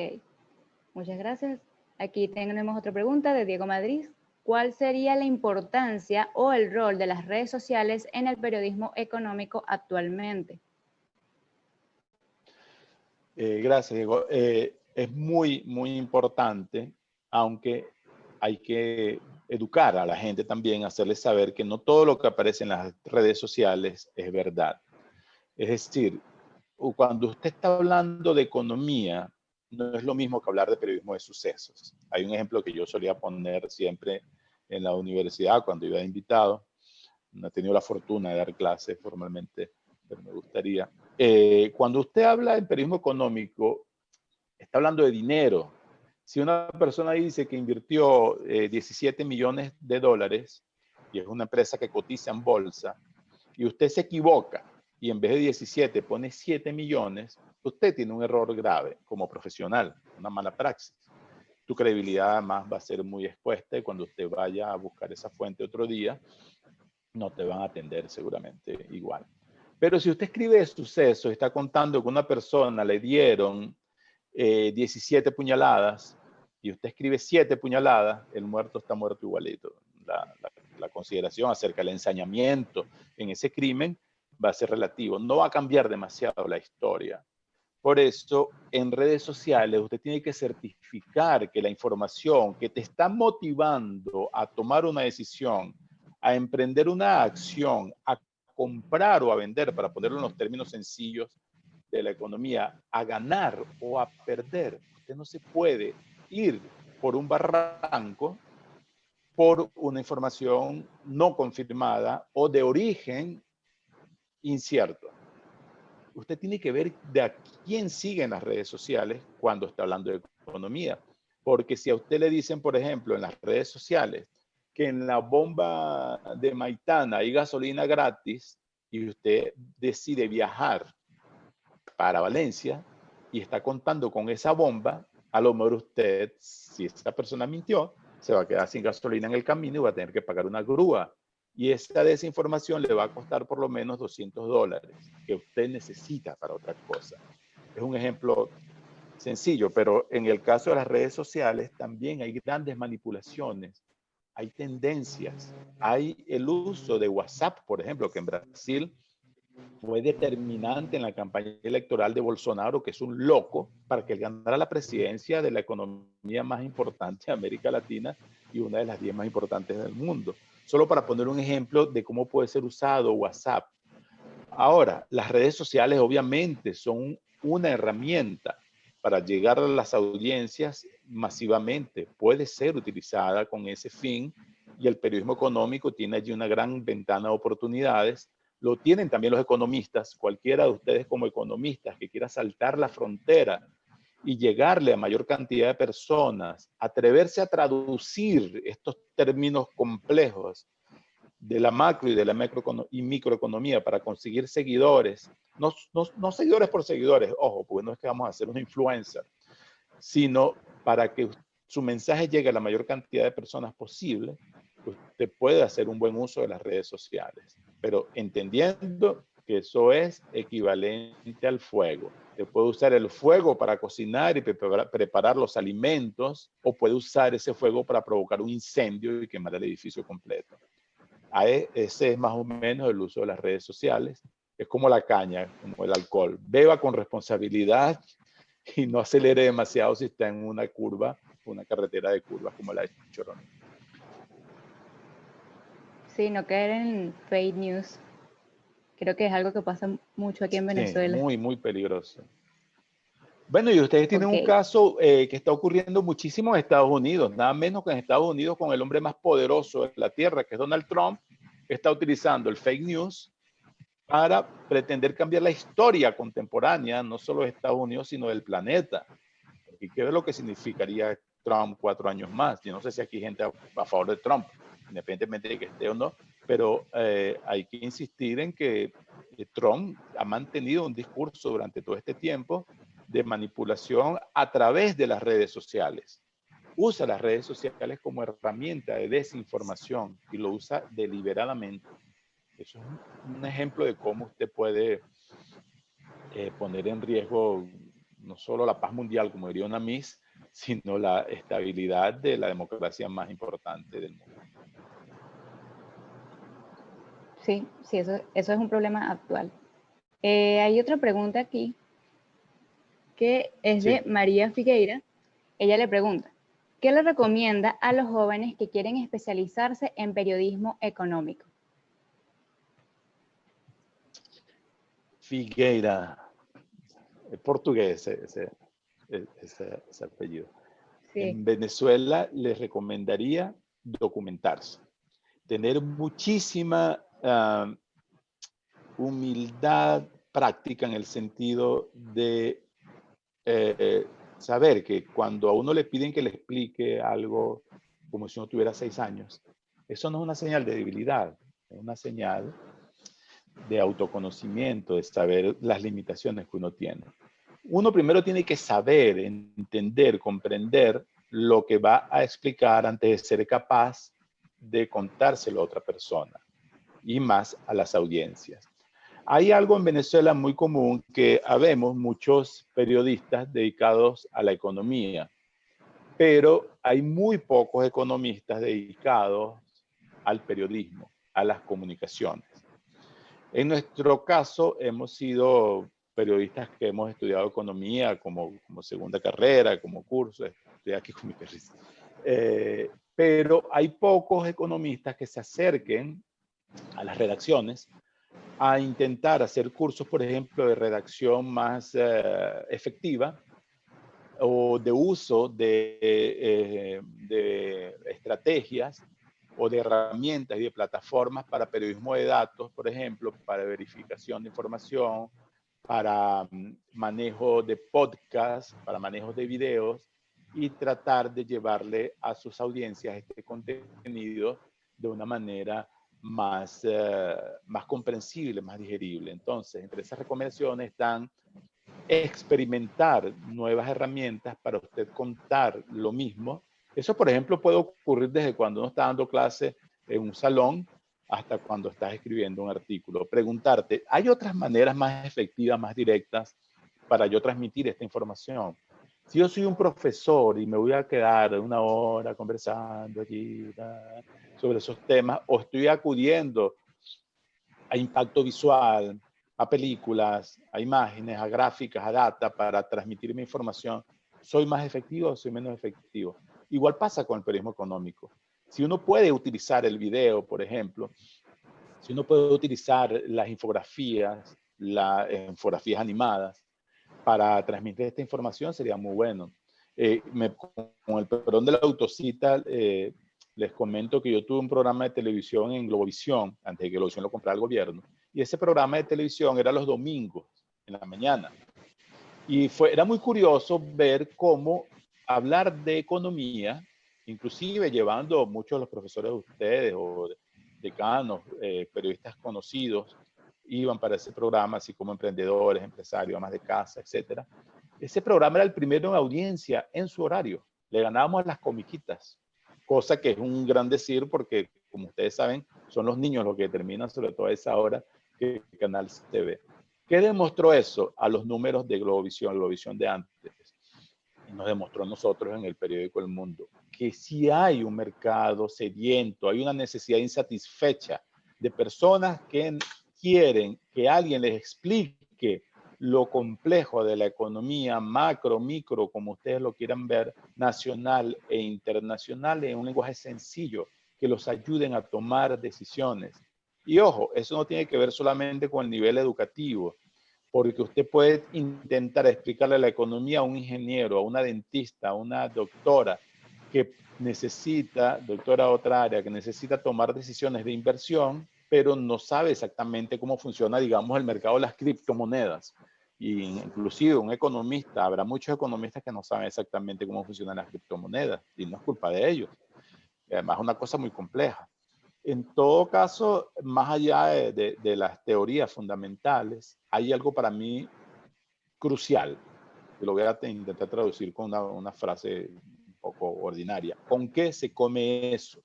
muchas gracias. Aquí tenemos otra pregunta de Diego Madrid. ¿Cuál sería la importancia o el rol de las redes sociales en el periodismo económico actualmente? Gracias, Diego. Es muy, muy importante, aunque hay que educar a la gente también, hacerles saber que no todo lo que aparece en las redes sociales es verdad. Es decir, cuando usted está hablando de economía, no es lo mismo que hablar de periodismo de sucesos. Hay un ejemplo que yo solía poner siempre en la universidad cuando iba de invitado. No he tenido la fortuna de dar clases formalmente, pero me gustaría. Cuando usted habla de periodismo económico, está hablando de dinero. Si una persona dice que invirtió 17 millones de dólares y es una empresa que cotiza en bolsa, y usted se equivoca y en vez de 17 pone 7 millones, usted tiene un error grave como profesional, una mala praxis. Tu credibilidad además va a ser muy expuesta y cuando usted vaya a buscar esa fuente otro día, no te van a atender seguramente igual. Pero si usted escribe sucesos, está contando que una persona le dieron 17 puñaladas y usted escribe 7 puñaladas, el muerto está muerto igualito. La consideración acerca del ensañamiento en ese crimen va a ser relativo. No va a cambiar demasiado la historia. Por eso, en redes sociales, usted tiene que certificar que la información que te está motivando a tomar una decisión, a emprender una acción, a comprar o a vender, para ponerlo en los términos sencillos de la economía, a ganar o a perder. Usted no se puede ir por un barranco por una información no confirmada o de origen incierto. Usted tiene que ver de a quién sigue en las redes sociales cuando está hablando de economía. Porque si a usted le dicen, por ejemplo, en las redes sociales, que en la bomba de Maitana hay gasolina gratis y usted decide viajar para Valencia y está contando con esa bomba, a lo mejor usted, si esa persona mintió, se va a quedar sin gasolina en el camino y va a tener que pagar una grúa. Y esa desinformación le va a costar por lo menos $200 que usted necesita para otra cosa. Es un ejemplo sencillo, pero en el caso de las redes sociales también hay grandes manipulaciones, hay tendencias, hay el uso de WhatsApp, por ejemplo, que en Brasil fue determinante en la campaña electoral de Bolsonaro, que es un loco, para que él ganara la presidencia de la economía más importante de América Latina y una de las 10 más importantes del mundo. Solo para poner un ejemplo de cómo puede ser usado WhatsApp. Ahora, las redes sociales obviamente son una herramienta para llegar a las audiencias masivamente. Puede ser utilizada con ese fin y el periodismo económico tiene allí una gran ventana de oportunidades. Lo tienen también los economistas. Cualquiera de ustedes como economistas que quiera saltar la frontera y llegarle a mayor cantidad de personas, atreverse a traducir estos términos complejos de la macro y de la microeconomía para conseguir seguidores, no seguidores por seguidores, ojo, porque no es que vamos a hacer una influencer, sino para que su mensaje llegue a la mayor cantidad de personas posible, usted puede hacer un buen uso de las redes sociales, pero entendiendo que eso es equivalente al fuego. Usted puede usar el fuego para cocinar y preparar los alimentos, o puede usar ese fuego para provocar un incendio y quemar el edificio completo. Ese es más o menos el uso de las redes sociales. Es como la caña, como el alcohol. Beba con responsabilidad y no acelere demasiado si está en una curva, una carretera de curvas como la de Chorón. Sí, no caer en fake news. Creo que es algo que pasa mucho aquí en Venezuela. Sí, muy, muy peligroso. Bueno, y ustedes tienen un Ok. caso que está ocurriendo muchísimo en Estados Unidos, nada menos que en Estados Unidos, con el hombre más poderoso de la tierra, que es Donald Trump, que está utilizando el fake news para pretender cambiar la historia contemporánea, no solo de Estados Unidos, sino del planeta. Y qué es lo que significaría Trump 4 años más. Yo no sé si aquí hay gente a favor de Trump, independientemente de que esté o no, pero hay que insistir en que Trump ha mantenido un discurso durante todo este tiempo de manipulación a través de las redes sociales. Usa las redes sociales como herramienta de desinformación y lo usa deliberadamente. Eso es un ejemplo de cómo usted puede poner en riesgo no solo la paz mundial, como diría una Miss, sino la estabilidad de la democracia más importante del mundo. Sí, sí, eso es un problema actual. Hay otra pregunta aquí que es de Sí. María Figueira. Ella le pregunta, ¿qué le recomienda a los jóvenes que quieren especializarse en periodismo económico? Figueira, portugués ese apellido. Sí, En Venezuela les recomendaría documentarse, tener muchísima humildad práctica en el sentido de saber que cuando a uno le piden que le explique algo como si uno tuviera 6 años, eso no es una señal de debilidad, es una señal de autoconocimiento, de saber las limitaciones que uno tiene. Uno primero tiene que saber, entender, comprender lo que va a explicar antes de ser capaz de contárselo a otra persona y más a las audiencias. Hay algo en Venezuela muy común que habemos muchos periodistas dedicados a la economía, pero hay muy pocos economistas dedicados al periodismo, a las comunicaciones. En nuestro caso, hemos sido periodistas que hemos estudiado economía como segunda carrera, como curso, estoy aquí con mi perrito. Pero hay pocos economistas que se acerquen a las redacciones a intentar hacer cursos, por ejemplo, de redacción más efectiva o de uso de estrategias o de herramientas y de plataformas para periodismo de datos, por ejemplo, para verificación de información, para manejo de podcasts, para manejo de videos y tratar de llevarle a sus audiencias este contenido de una manera más comprensible, más digerible. Entonces, entre esas recomendaciones están experimentar nuevas herramientas para usted contar lo mismo. Eso, por ejemplo, puede ocurrir desde cuando uno está dando clase en un salón hasta cuando estás escribiendo un artículo. Preguntarte, ¿hay otras maneras más efectivas, más directas para yo transmitir esta información? Si yo soy un profesor y me voy a quedar 1 hora conversando allí sobre esos temas, o estoy acudiendo a impacto visual, a películas, a imágenes, a gráficas, a data para transmitir mi información, ¿soy más efectivo o soy menos efectivo? Igual pasa con el periodismo económico. Si uno puede utilizar el video, por ejemplo, si uno puede utilizar las infografías animadas para transmitir esta información, sería muy bueno. Con el perdón de la autocita, les comento que yo tuve un programa de televisión en Globovisión, antes de que Globovisión lo comprara el gobierno, y ese programa de televisión era los domingos, en la mañana. Y era muy curioso ver cómo hablar de economía, inclusive llevando muchos de los profesores de ustedes o decanos, periodistas conocidos, iban para ese programa, así como emprendedores, empresarios, amas de casa, etcétera. Ese programa era el primero en audiencia en su horario. Le ganábamos a las comiquitas, cosa que es un gran decir porque, como ustedes saben, son los niños los que determinan, sobre todo a esa hora, que el canal se ve. ¿Qué demostró eso? A los números de Globovisión de antes. Y nos demostró a nosotros en el periódico El Mundo que si hay un mercado sediento, hay una necesidad insatisfecha de personas que quieren que alguien les explique lo complejo de la economía macro, micro, como ustedes lo quieran ver, nacional e internacional, en un lenguaje sencillo que los ayuden a tomar decisiones. Y ojo, eso no tiene que ver solamente con el nivel educativo, porque usted puede intentar explicarle la economía a un ingeniero, a una dentista, a una doctora que necesita, doctora a otra área, que necesita tomar decisiones de inversión, pero no sabe exactamente cómo funciona, digamos, el mercado de las criptomonedas. Y inclusive un economista, habrá muchos economistas que no saben exactamente cómo funcionan las criptomonedas, y no es culpa de ellos. Además, es una cosa muy compleja. En todo caso, más allá de las teorías fundamentales, hay algo para mí crucial, que lo voy a intentar traducir con una frase un poco ordinaria. ¿Con qué se come eso?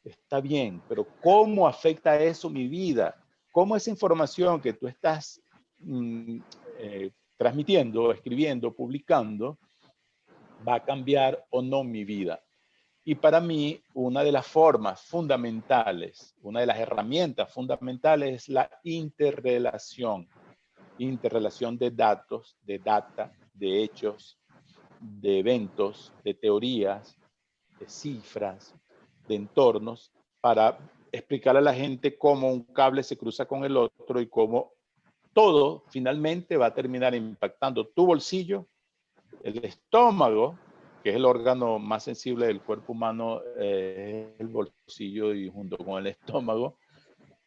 Está bien, pero ¿cómo afecta eso mi vida? ¿Cómo esa información que tú estás transmitiendo, escribiendo, publicando, va a cambiar o no mi vida? Y para mí, una de las formas fundamentales, una de las herramientas fundamentales es la interrelación. Interrelación de datos, de data, de hechos, de eventos, de teorías, de cifras, de entornos, para explicarle a la gente cómo un cable se cruza con el otro y cómo todo finalmente va a terminar impactando tu bolsillo, el estómago, que es el órgano más sensible del cuerpo humano, el bolsillo y junto con el estómago,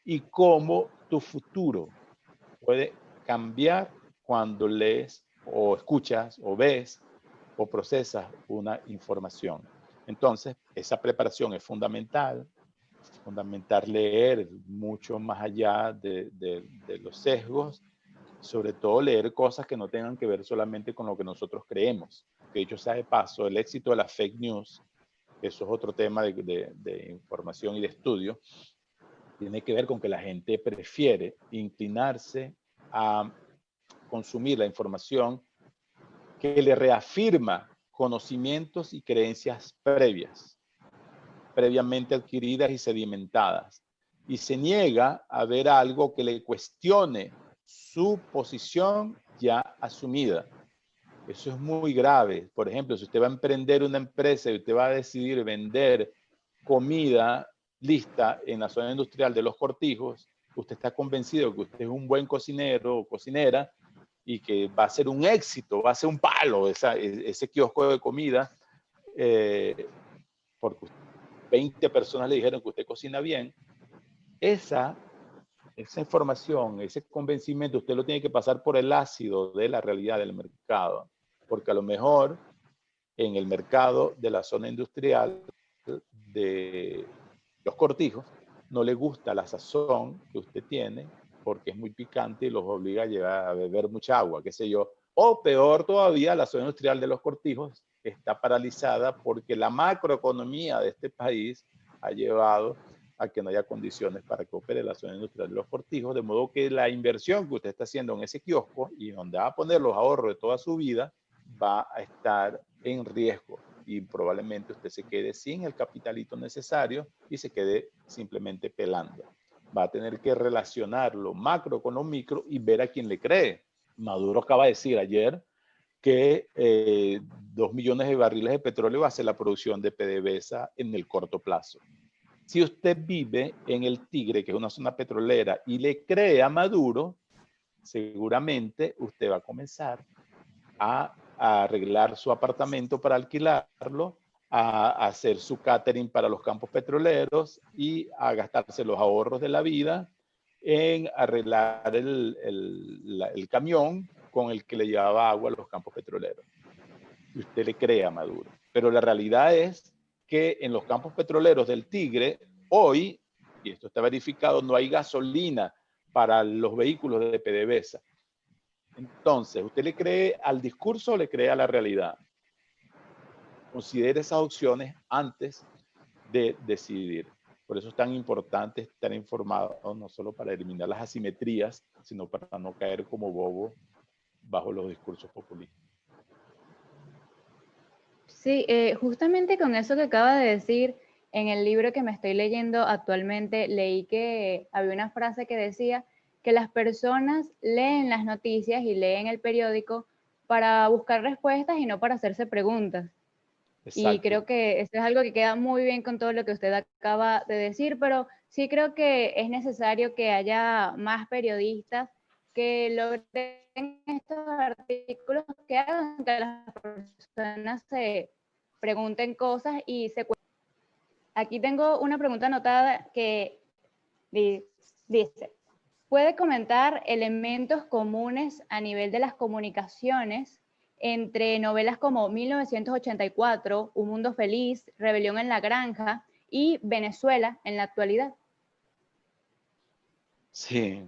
y cómo tu futuro puede cambiar cuando lees o escuchas o ves o procesas una información. Entonces, esa preparación es fundamental leer mucho más allá de los sesgos, sobre todo leer cosas que no tengan que ver solamente con lo que nosotros creemos. Que dicho sea de paso, el éxito de las fake news, eso es otro tema de información y de estudio, tiene que ver con que la gente prefiere inclinarse a consumir la información que le reafirma conocimientos y creencias previamente adquiridas y sedimentadas, y se niega a ver algo que le cuestione su posición ya asumida. Eso es muy grave. Por ejemplo, si usted va a emprender una empresa y usted va a decidir vender comida lista en la zona industrial de Los Cortijos, usted está convencido que usted es un buen cocinero o cocinera y que va a ser un éxito, va a ser un palo ese kiosco de comida, porque 20 personas le dijeron que usted cocina bien. Esa información, ese convencimiento, usted lo tiene que pasar por el ácido de la realidad del mercado, porque a lo mejor en el mercado de la zona industrial de Los Cortijos no le gusta la sazón que usted tiene porque es muy picante y los obliga a llevar a beber mucha agua, qué sé yo. O peor todavía, la zona industrial de Los Cortijos está paralizada porque la macroeconomía de este país ha llevado a que no haya condiciones para que opere la zona industrial de Los Cortijos, de modo que la inversión que usted está haciendo en ese kiosco y donde va a poner los ahorros de toda su vida va a estar en riesgo y probablemente usted se quede sin el capitalito necesario y se quede simplemente pelando. va a tener que relacionar lo macro con lo micro y ver a quién le cree. Maduro acaba de decir ayer que 2 millones de barriles de petróleo va a ser la producción de PDVSA en el corto plazo. Si usted vive en el Tigre, que es una zona petrolera, y le cree a Maduro, seguramente usted va a comenzar a arreglar su apartamento para alquilarlo, a hacer su catering para los campos petroleros y a gastarse los ahorros de la vida en arreglar el camión con el que le llevaba agua a los campos petroleros. Y usted le cree a Maduro. Pero la realidad es que en los campos petroleros del Tigre, hoy, y esto está verificado, no hay gasolina para los vehículos de PDVSA. Entonces, ¿usted le cree al discurso o le cree a la realidad? Considere esas opciones antes de decidir. Por eso es tan importante estar informado, no solo para eliminar las asimetrías, sino para no caer como bobo bajo los discursos populistas. Sí, justamente con eso que acaba de decir, en el libro que me estoy leyendo actualmente, leí que había una frase que decía que las personas leen las noticias y leen el periódico para buscar respuestas y no para hacerse preguntas. Y Exacto. creo que eso es algo que queda muy bien con todo lo que usted acaba de decir, pero sí creo que es necesario que haya más periodistas que logren estos artículos que hagan que las personas se pregunten cosas y se... Aquí tengo una pregunta anotada que dice, ¿puede comentar elementos comunes a nivel de las comunicaciones entre novelas como 1984, Un Mundo Feliz, Rebelión en la Granja y Venezuela en la actualidad? Sí.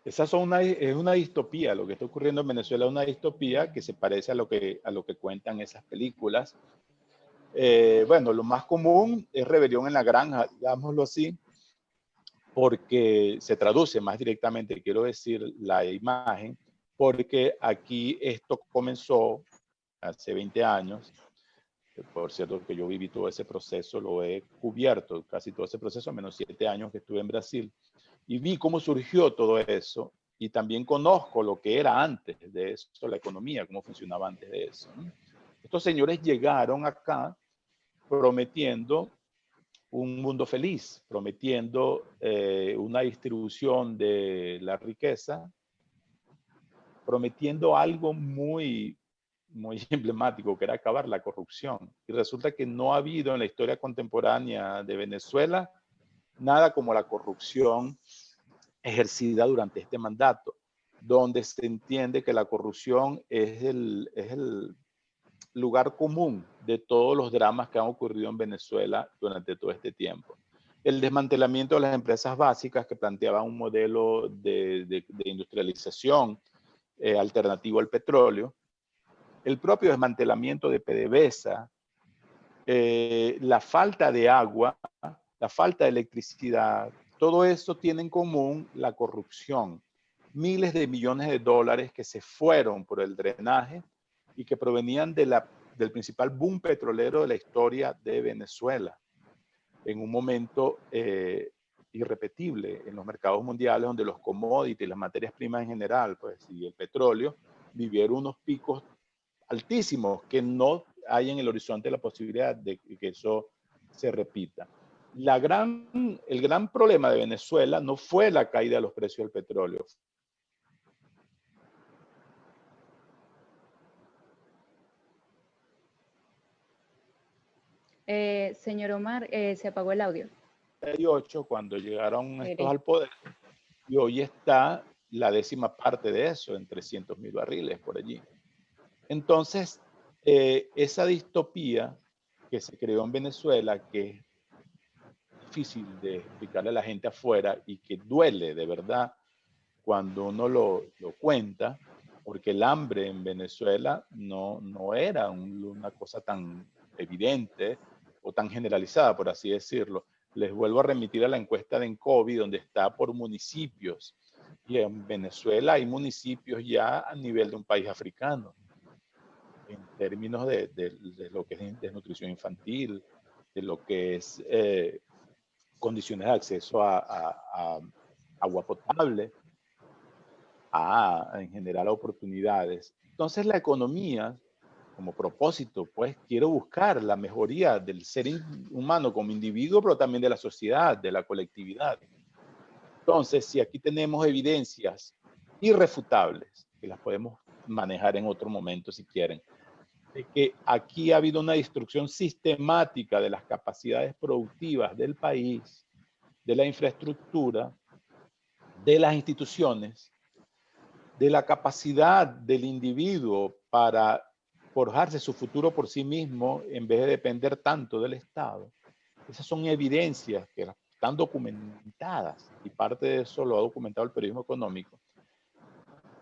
Esas son es una distopía. Lo que está ocurriendo en Venezuela es una distopía que se parece a lo que cuentan esas películas. Bueno, lo más común es Rebelión en la Granja, digámoslo así, porque se traduce más directamente, quiero decir, la imagen, porque aquí esto comenzó hace 20 años. Por cierto, que yo viví todo ese proceso, lo he cubierto, casi todo ese proceso, menos 7 años que estuve en Brasil, y vi cómo surgió todo eso, y también conozco lo que era antes de eso, la economía, cómo funcionaba antes de eso, ¿no? Estos señores llegaron acá prometiendo un mundo feliz, prometiendo una distribución de la riqueza, prometiendo algo muy, muy emblemático, que era acabar la corrupción. Y resulta que no ha habido en la historia contemporánea de Venezuela nada como la corrupción ejercida durante este mandato, donde se entiende que la corrupción es el lugar común de todos los dramas que han ocurrido en Venezuela durante todo este tiempo. El desmantelamiento de las empresas básicas que planteaba un modelo de industrialización alternativo al petróleo, el propio desmantelamiento de PDVSA, la falta de agua, la falta de electricidad, todo eso tiene en común la corrupción. Miles de millones de dólares que se fueron por el drenaje y que provenían del principal boom petrolero de la historia de Venezuela, en un momento irrepetible en los mercados mundiales, donde los commodities, las materias primas en general, pues, y el petróleo, vivieron unos picos altísimos que no hay en el horizonte la posibilidad de que eso se repita. El gran problema de Venezuela no fue la caída de los precios del petróleo. Señor Omar, se apagó el audio. 2008, cuando llegaron estos al poder, y hoy está la 10ª parte de eso, en 300.000 barriles por allí. Entonces, esa distopía que se creó en Venezuela, que es difícil de explicarle a la gente afuera y que duele de verdad cuando uno lo cuenta, porque el hambre en Venezuela no era una cosa tan evidente o tan generalizada, por así decirlo. Les vuelvo a remitir a la encuesta de Encovi, donde está por municipios. Y en Venezuela hay municipios ya a nivel de un país africano, en términos de lo que es desnutrición infantil, de lo que es condiciones de acceso a agua potable, en general oportunidades. Entonces la economía, como propósito, pues quiero buscar la mejoría del ser humano como individuo, pero también de la sociedad, de la colectividad. Entonces, si aquí tenemos evidencias irrefutables, que las podemos manejar en otro momento si quieren, de que aquí ha habido una destrucción sistemática de las capacidades productivas del país, de la infraestructura, de las instituciones, de la capacidad del individuo para forjarse su futuro por sí mismo en vez de depender tanto del Estado. Esas son evidencias que están documentadas y parte de eso lo ha documentado el periodismo económico.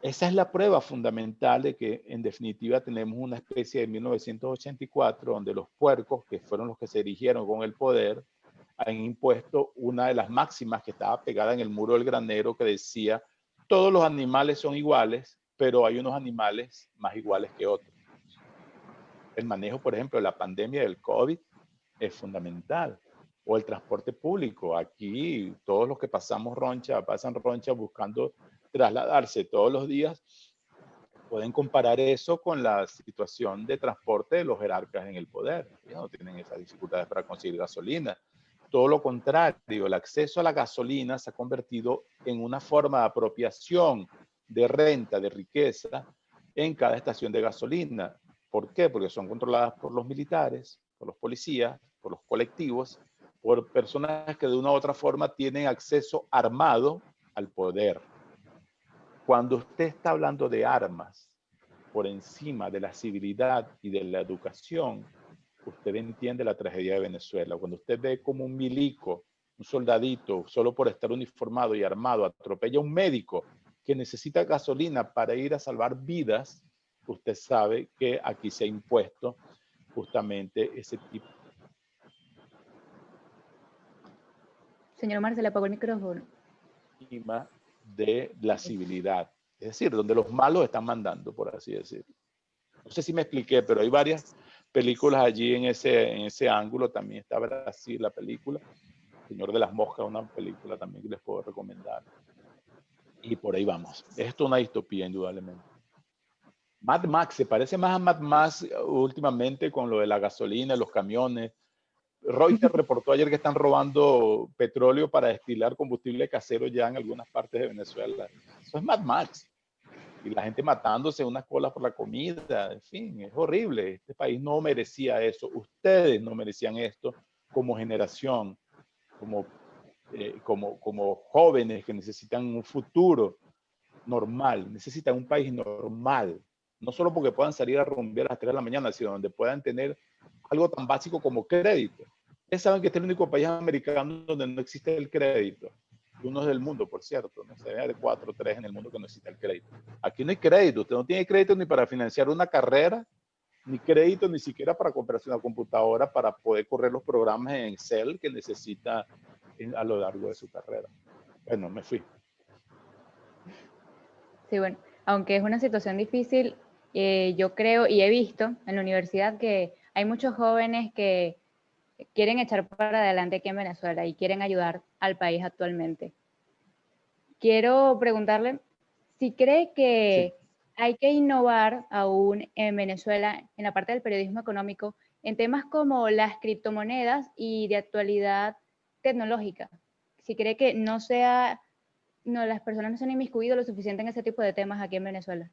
Esa es la prueba fundamental de que en definitiva tenemos una especie de 1984 donde los puercos, que fueron los que se erigieron con el poder, han impuesto una de las máximas que estaba pegada en el muro del granero que decía: todos los animales son iguales, pero hay unos animales más iguales que otros. El manejo, por ejemplo, de la pandemia del COVID es fundamental. O el transporte público. Aquí todos los que pasan roncha buscando trasladarse todos los días, pueden comparar eso con la situación de transporte de los jerarcas en el poder. Ellos no tienen esas dificultades para conseguir gasolina. Todo lo contrario, el acceso a la gasolina se ha convertido en una forma de apropiación de renta, de riqueza, en cada estación de gasolina. ¿Por qué? Porque son controladas por los militares, por los policías, por los colectivos, por personas que de una u otra forma tienen acceso armado al poder. Cuando usted está hablando de armas por encima de la civilidad y de la educación, usted entiende la tragedia de Venezuela. Cuando usted ve como un milico, un soldadito, solo por estar uniformado y armado, atropella a un médico que necesita gasolina para ir a salvar vidas, usted sabe que aquí se ha impuesto justamente ese tipo. Señor Omar, se le apagó el micrófono. De la civilidad. Es decir, donde los malos están mandando, por así decirlo. No sé si me expliqué, pero hay varias películas allí en ese ángulo. También está Brasil, la película. Señor de las Moscas, una película también que les puedo recomendar. Y por ahí vamos. Esto es una distopía, indudablemente. Mad Max, se parece más a Mad Max últimamente con lo de la gasolina, los camiones. Reuters reportó ayer que están robando petróleo para destilar combustible casero ya en algunas partes de Venezuela. Eso es Mad Max. Y la gente matándose en unas colas por la comida. En fin, es horrible. Este país no merecía eso. Ustedes no merecían esto como generación, como jóvenes que necesitan un futuro normal, necesitan un país normal. No solo porque puedan salir a rumbear a las 3 de la mañana, sino donde puedan tener algo tan básico como crédito. Ustedes saben que este es el único país americano donde no existe el crédito. Uno es del mundo, por cierto. No sé, de 4 o 3 en el mundo que no existe el crédito. Aquí no hay crédito. Usted no tiene crédito ni para financiar una carrera, ni crédito ni siquiera para comprarse una computadora para poder correr los programas en Excel que necesita a lo largo de su carrera. Bueno, me fui. Sí, bueno, aunque es una situación difícil, yo creo y he visto en la universidad que hay muchos jóvenes que quieren echar para adelante aquí en Venezuela y quieren ayudar al país actualmente. Quiero preguntarle si cree que hay que innovar aún en Venezuela en la parte del periodismo económico en temas como las criptomonedas y de actualidad tecnológica. Si cree que las personas no se han inmiscuido lo suficiente en ese tipo de temas aquí en Venezuela.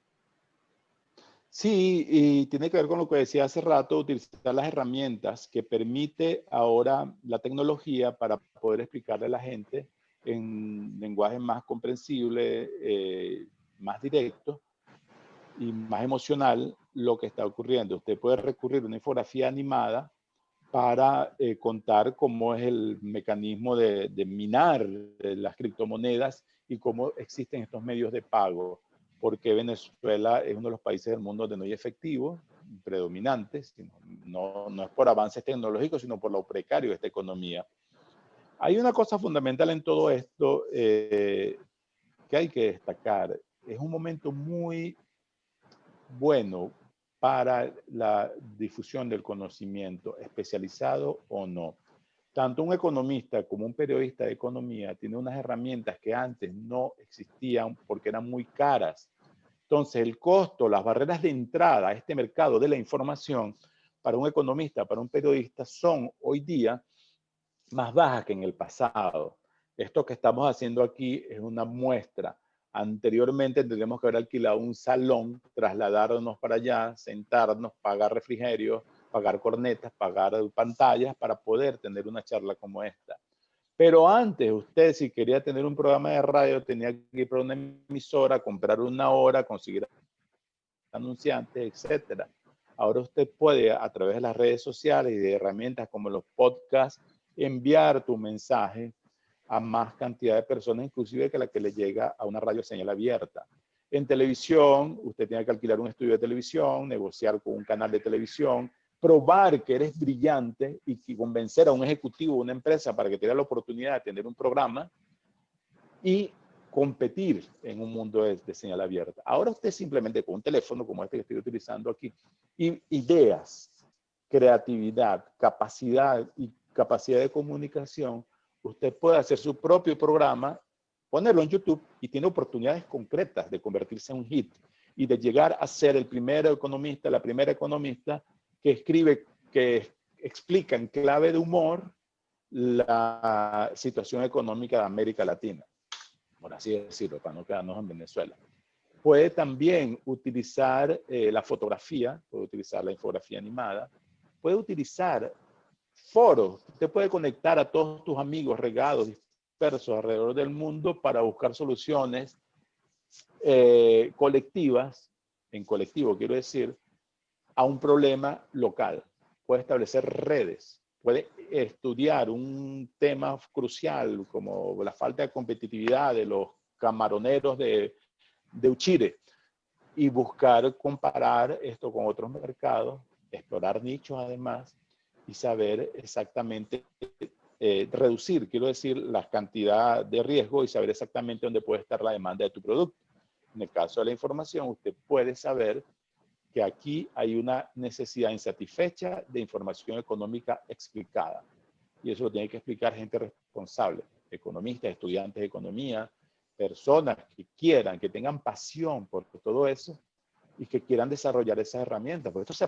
Sí, y tiene que ver con lo que decía hace rato, utilizar las herramientas que permite ahora la tecnología para poder explicarle a la gente en lenguaje más comprensible, más directo y más emocional lo que está ocurriendo. Usted puede recurrir a una infografía animada para contar cómo es el mecanismo de minar las criptomonedas y cómo existen estos medios de pago. Porque Venezuela es uno de los países del mundo donde no hay efectivo predominante, no es por avances tecnológicos, sino por lo precario de esta economía. Hay una cosa fundamental en todo esto que hay que destacar. Es un momento muy bueno para la difusión del conocimiento, especializado o no. tanto un economista como un periodista de economía tiene unas herramientas que antes no existían porque eran muy caras. Entonces, el costo, las barreras de entrada a este mercado de la información para un economista, para un periodista, son hoy día más bajas que en el pasado. Esto que estamos haciendo aquí es una muestra. Anteriormente tendríamos que haber alquilado un salón, trasladarnos para allá, sentarnos, pagar refrigerio, pagar cornetas, pagar pantallas para poder tener una charla como esta. Pero antes, usted si quería tener un programa de radio, tenía que ir para una emisora, comprar una hora, conseguir anunciantes, etcétera. Ahora usted puede, a través de las redes sociales y de herramientas como los podcasts, enviar tu mensaje a más cantidad de personas, inclusive que la que le llega a una radio señal abierta. En televisión, usted tiene que alquilar un estudio de televisión, negociar con un canal de televisión, probar que eres brillante y convencer a un ejecutivo de una empresa para que tenga la oportunidad de tener un programa y competir en un mundo de señal abierta. Ahora usted simplemente con un teléfono como este que estoy utilizando aquí, y ideas, creatividad, capacidad de comunicación, usted puede hacer su propio programa, ponerlo en YouTube y tiene oportunidades concretas de convertirse en un hit y de llegar a ser el primer economista, la primera economista que escribe, que explica en clave de humor la situación económica de América Latina, por así decirlo, para no quedarnos en Venezuela. Puede también utilizar la fotografía, puede utilizar la infografía animada, puede utilizar foros. Usted puede conectar a todos tus amigos regados, dispersos alrededor del mundo para buscar soluciones colectivas, en colectivo quiero decir, a un problema local. Puede establecer redes, puede estudiar un tema crucial como la falta de competitividad de los camaroneros de Uchire y buscar comparar esto con otros mercados, explorar nichos además y saber exactamente, reducir, quiero decir, la cantidad de riesgo y saber exactamente dónde puede estar la demanda de tu producto. En el caso de la información, usted puede saber que aquí hay una necesidad insatisfecha de información económica explicada. Y eso lo tiene que explicar gente responsable, economistas, estudiantes de economía, personas que quieran, que tengan pasión por todo eso y que quieran desarrollar esas herramientas. Porque esto se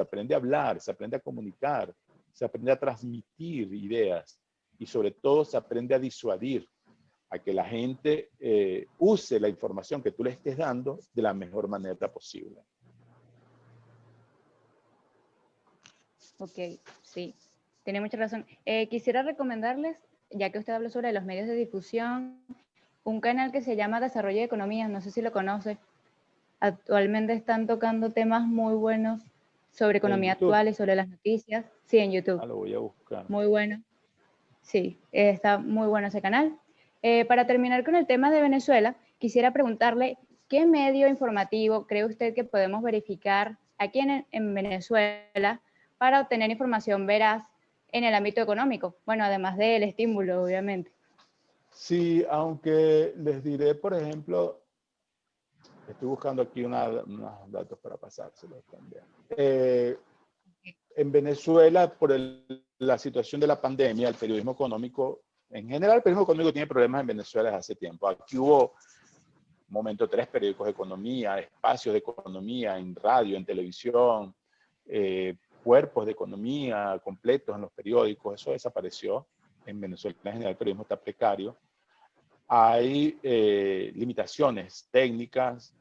aprende a hablar, se aprende a comunicar, se aprende a transmitir ideas y sobre todo se aprende a disuadir, a que la gente use la información que tú le estés dando de la mejor manera posible. Ok, sí, tiene mucha razón. Quisiera recomendarles, ya que usted habló sobre los medios de difusión, un canal que se llama Desarrollo de Economía, no sé si lo conoce. Actualmente están tocando temas muy buenos sobre economía actual y sobre las noticias. Sí, en YouTube. Ah, lo voy a buscar. Muy bueno. Sí, está muy bueno ese canal. Para terminar con el tema de Venezuela, quisiera preguntarle, ¿qué medio informativo cree usted que podemos verificar aquí en Venezuela para obtener información veraz en el ámbito económico? Bueno, además del estímulo, obviamente. Sí, aunque les diré, por ejemplo, estoy buscando aquí unos datos para pasárselos también. En Venezuela, por la situación de la pandemia, el periodismo económico, en general el periodismo económico tiene problemas en Venezuela desde hace tiempo. Aquí hubo, momento 3 periódicos de economía, espacios de economía en radio, en televisión, cuerpos de economía completos en los periódicos, eso desapareció. En Venezuela en general el periodismo está precario. Hay limitaciones técnicas,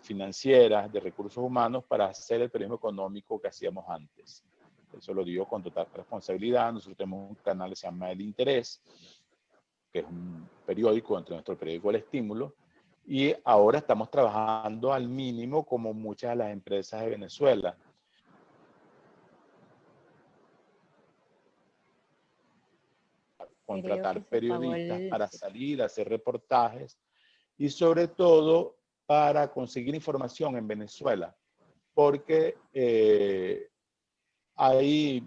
financieras, de recursos humanos para hacer el periodismo económico que hacíamos antes. Eso lo digo con total responsabilidad. Nosotros tenemos un canal que se llama El Interés, que es un periódico dentro de nuestro periódico El Estímulo, y ahora estamos trabajando al mínimo como muchas de las empresas de Venezuela. Contratar periodistas para salir a hacer reportajes y sobre todo para conseguir información en Venezuela, porque hay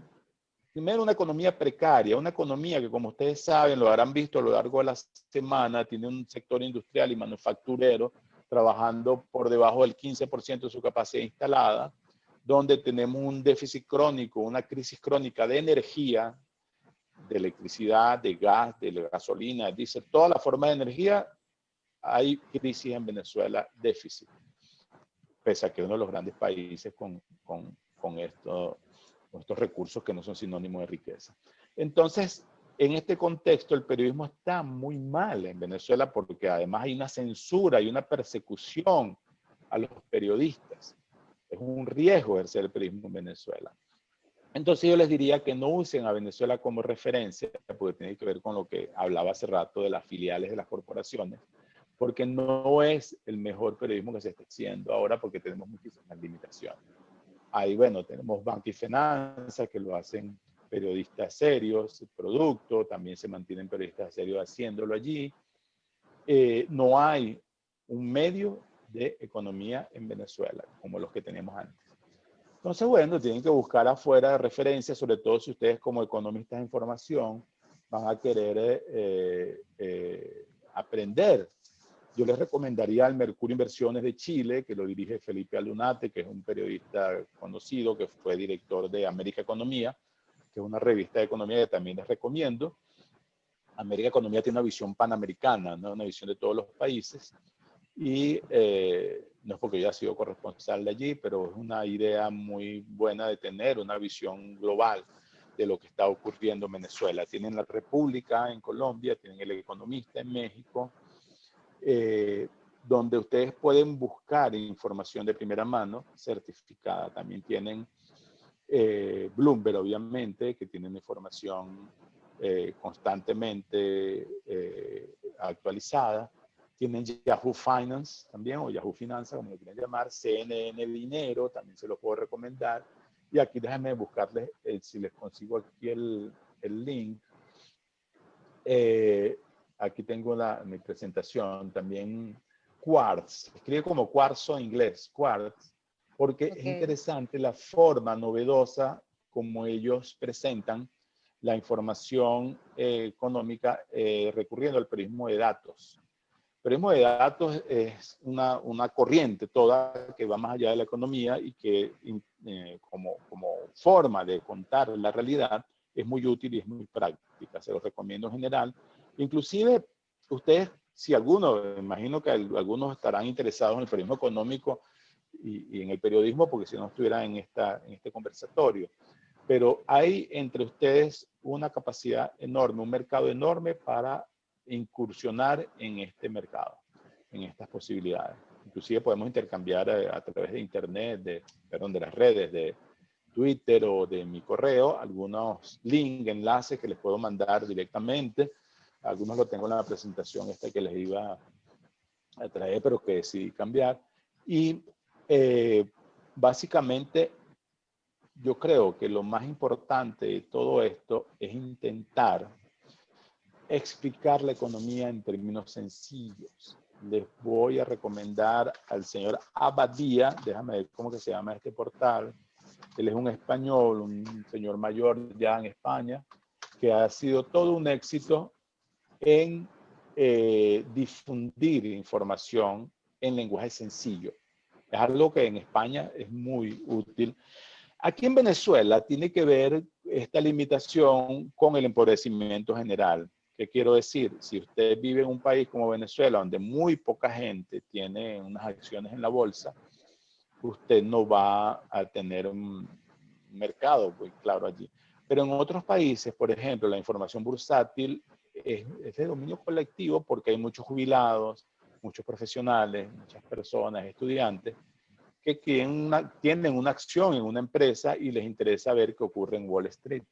primero una economía precaria, una economía que como ustedes saben, lo habrán visto a lo largo de la semana, tiene un sector industrial y manufacturero trabajando por debajo del 15% de su capacidad instalada, donde tenemos un déficit crónico, una crisis crónica de energía de electricidad, de gas, de gasolina, diésel, todas las formas de energía, hay crisis en Venezuela, déficit, pese a que es uno de los grandes países con estos recursos que no son sinónimos de riqueza. Entonces, en este contexto, el periodismo está muy mal en Venezuela porque además hay una censura y una persecución a los periodistas. Es un riesgo ejercer el periodismo en Venezuela. Entonces yo les diría que no usen a Venezuela como referencia, porque tiene que ver con lo que hablaba hace rato de las filiales de las corporaciones, porque no es el mejor periodismo que se está haciendo ahora porque tenemos muchísimas limitaciones. Ahí, bueno, tenemos Banca y Finanzas que lo hacen periodistas serios, producto, también se mantienen periodistas serios haciéndolo allí. No hay un medio de economía en Venezuela como los que teníamos antes. Entonces, bueno, tienen que buscar afuera de referencia, sobre todo si ustedes como economistas de información van a querer aprender. Yo les recomendaría al Mercurio Inversiones de Chile, que lo dirige Felipe Alunate, que es un periodista conocido, que fue director de América Economía, que es una revista de economía que también les recomiendo. América Economía tiene una visión panamericana, ¿no? Una visión de todos los países. Y no es porque yo haya sido corresponsal de allí, pero es una idea muy buena de tener una visión global de lo que está ocurriendo en Venezuela. Tienen La República en Colombia, tienen El Economista en México, donde ustedes pueden buscar información de primera mano certificada. También tienen Bloomberg, obviamente, que tienen información constantemente actualizada. Tienen Yahoo Finance también, o Yahoo Finanzas, como lo quieran llamar. CNN Dinero, también se lo puedo recomendar. Y aquí déjenme buscarles, si les consigo aquí el link. Aquí tengo mi presentación. También Quartz, escribe como cuarzo en inglés, Quartz, porque es interesante la forma novedosa como ellos presentan la información económica recurriendo al periodismo de datos. El periodismo de datos es una corriente toda que va más allá de la economía y que como forma de contar la realidad es muy útil y es muy práctica. Se los recomiendo en general. Inclusive ustedes, si algunos, imagino que algunos estarán interesados en el periodismo económico y en el periodismo, porque si no estuvieran en este conversatorio. Pero hay entre ustedes una capacidad enorme, un mercado enorme para incursionar en este mercado, en estas posibilidades. Inclusive podemos intercambiar a través de internet, de las redes, de Twitter o de mi correo, algunos links, enlaces que les puedo mandar directamente. Algunos lo tengo en la presentación esta que les iba a traer, pero que decidí cambiar. Y básicamente yo creo que lo más importante de todo esto es intentar explicar la economía en términos sencillos. Les voy a recomendar al señor Abadía, déjame ver cómo que se llama este portal. Él es un español, un señor mayor ya en España, que ha sido todo un éxito en difundir información en lenguaje sencillo. Es algo que en España es muy útil. Aquí en Venezuela tiene que ver esta limitación con el empobrecimiento general. ¿Qué quiero decir? Si usted vive en un país como Venezuela, donde muy poca gente tiene unas acciones en la bolsa, usted no va a tener un mercado muy claro allí. Pero en otros países, por ejemplo, la información bursátil es de dominio colectivo porque hay muchos jubilados, muchos profesionales, muchas personas, estudiantes, que tienen una acción en una empresa y les interesa ver qué ocurre en Wall Street.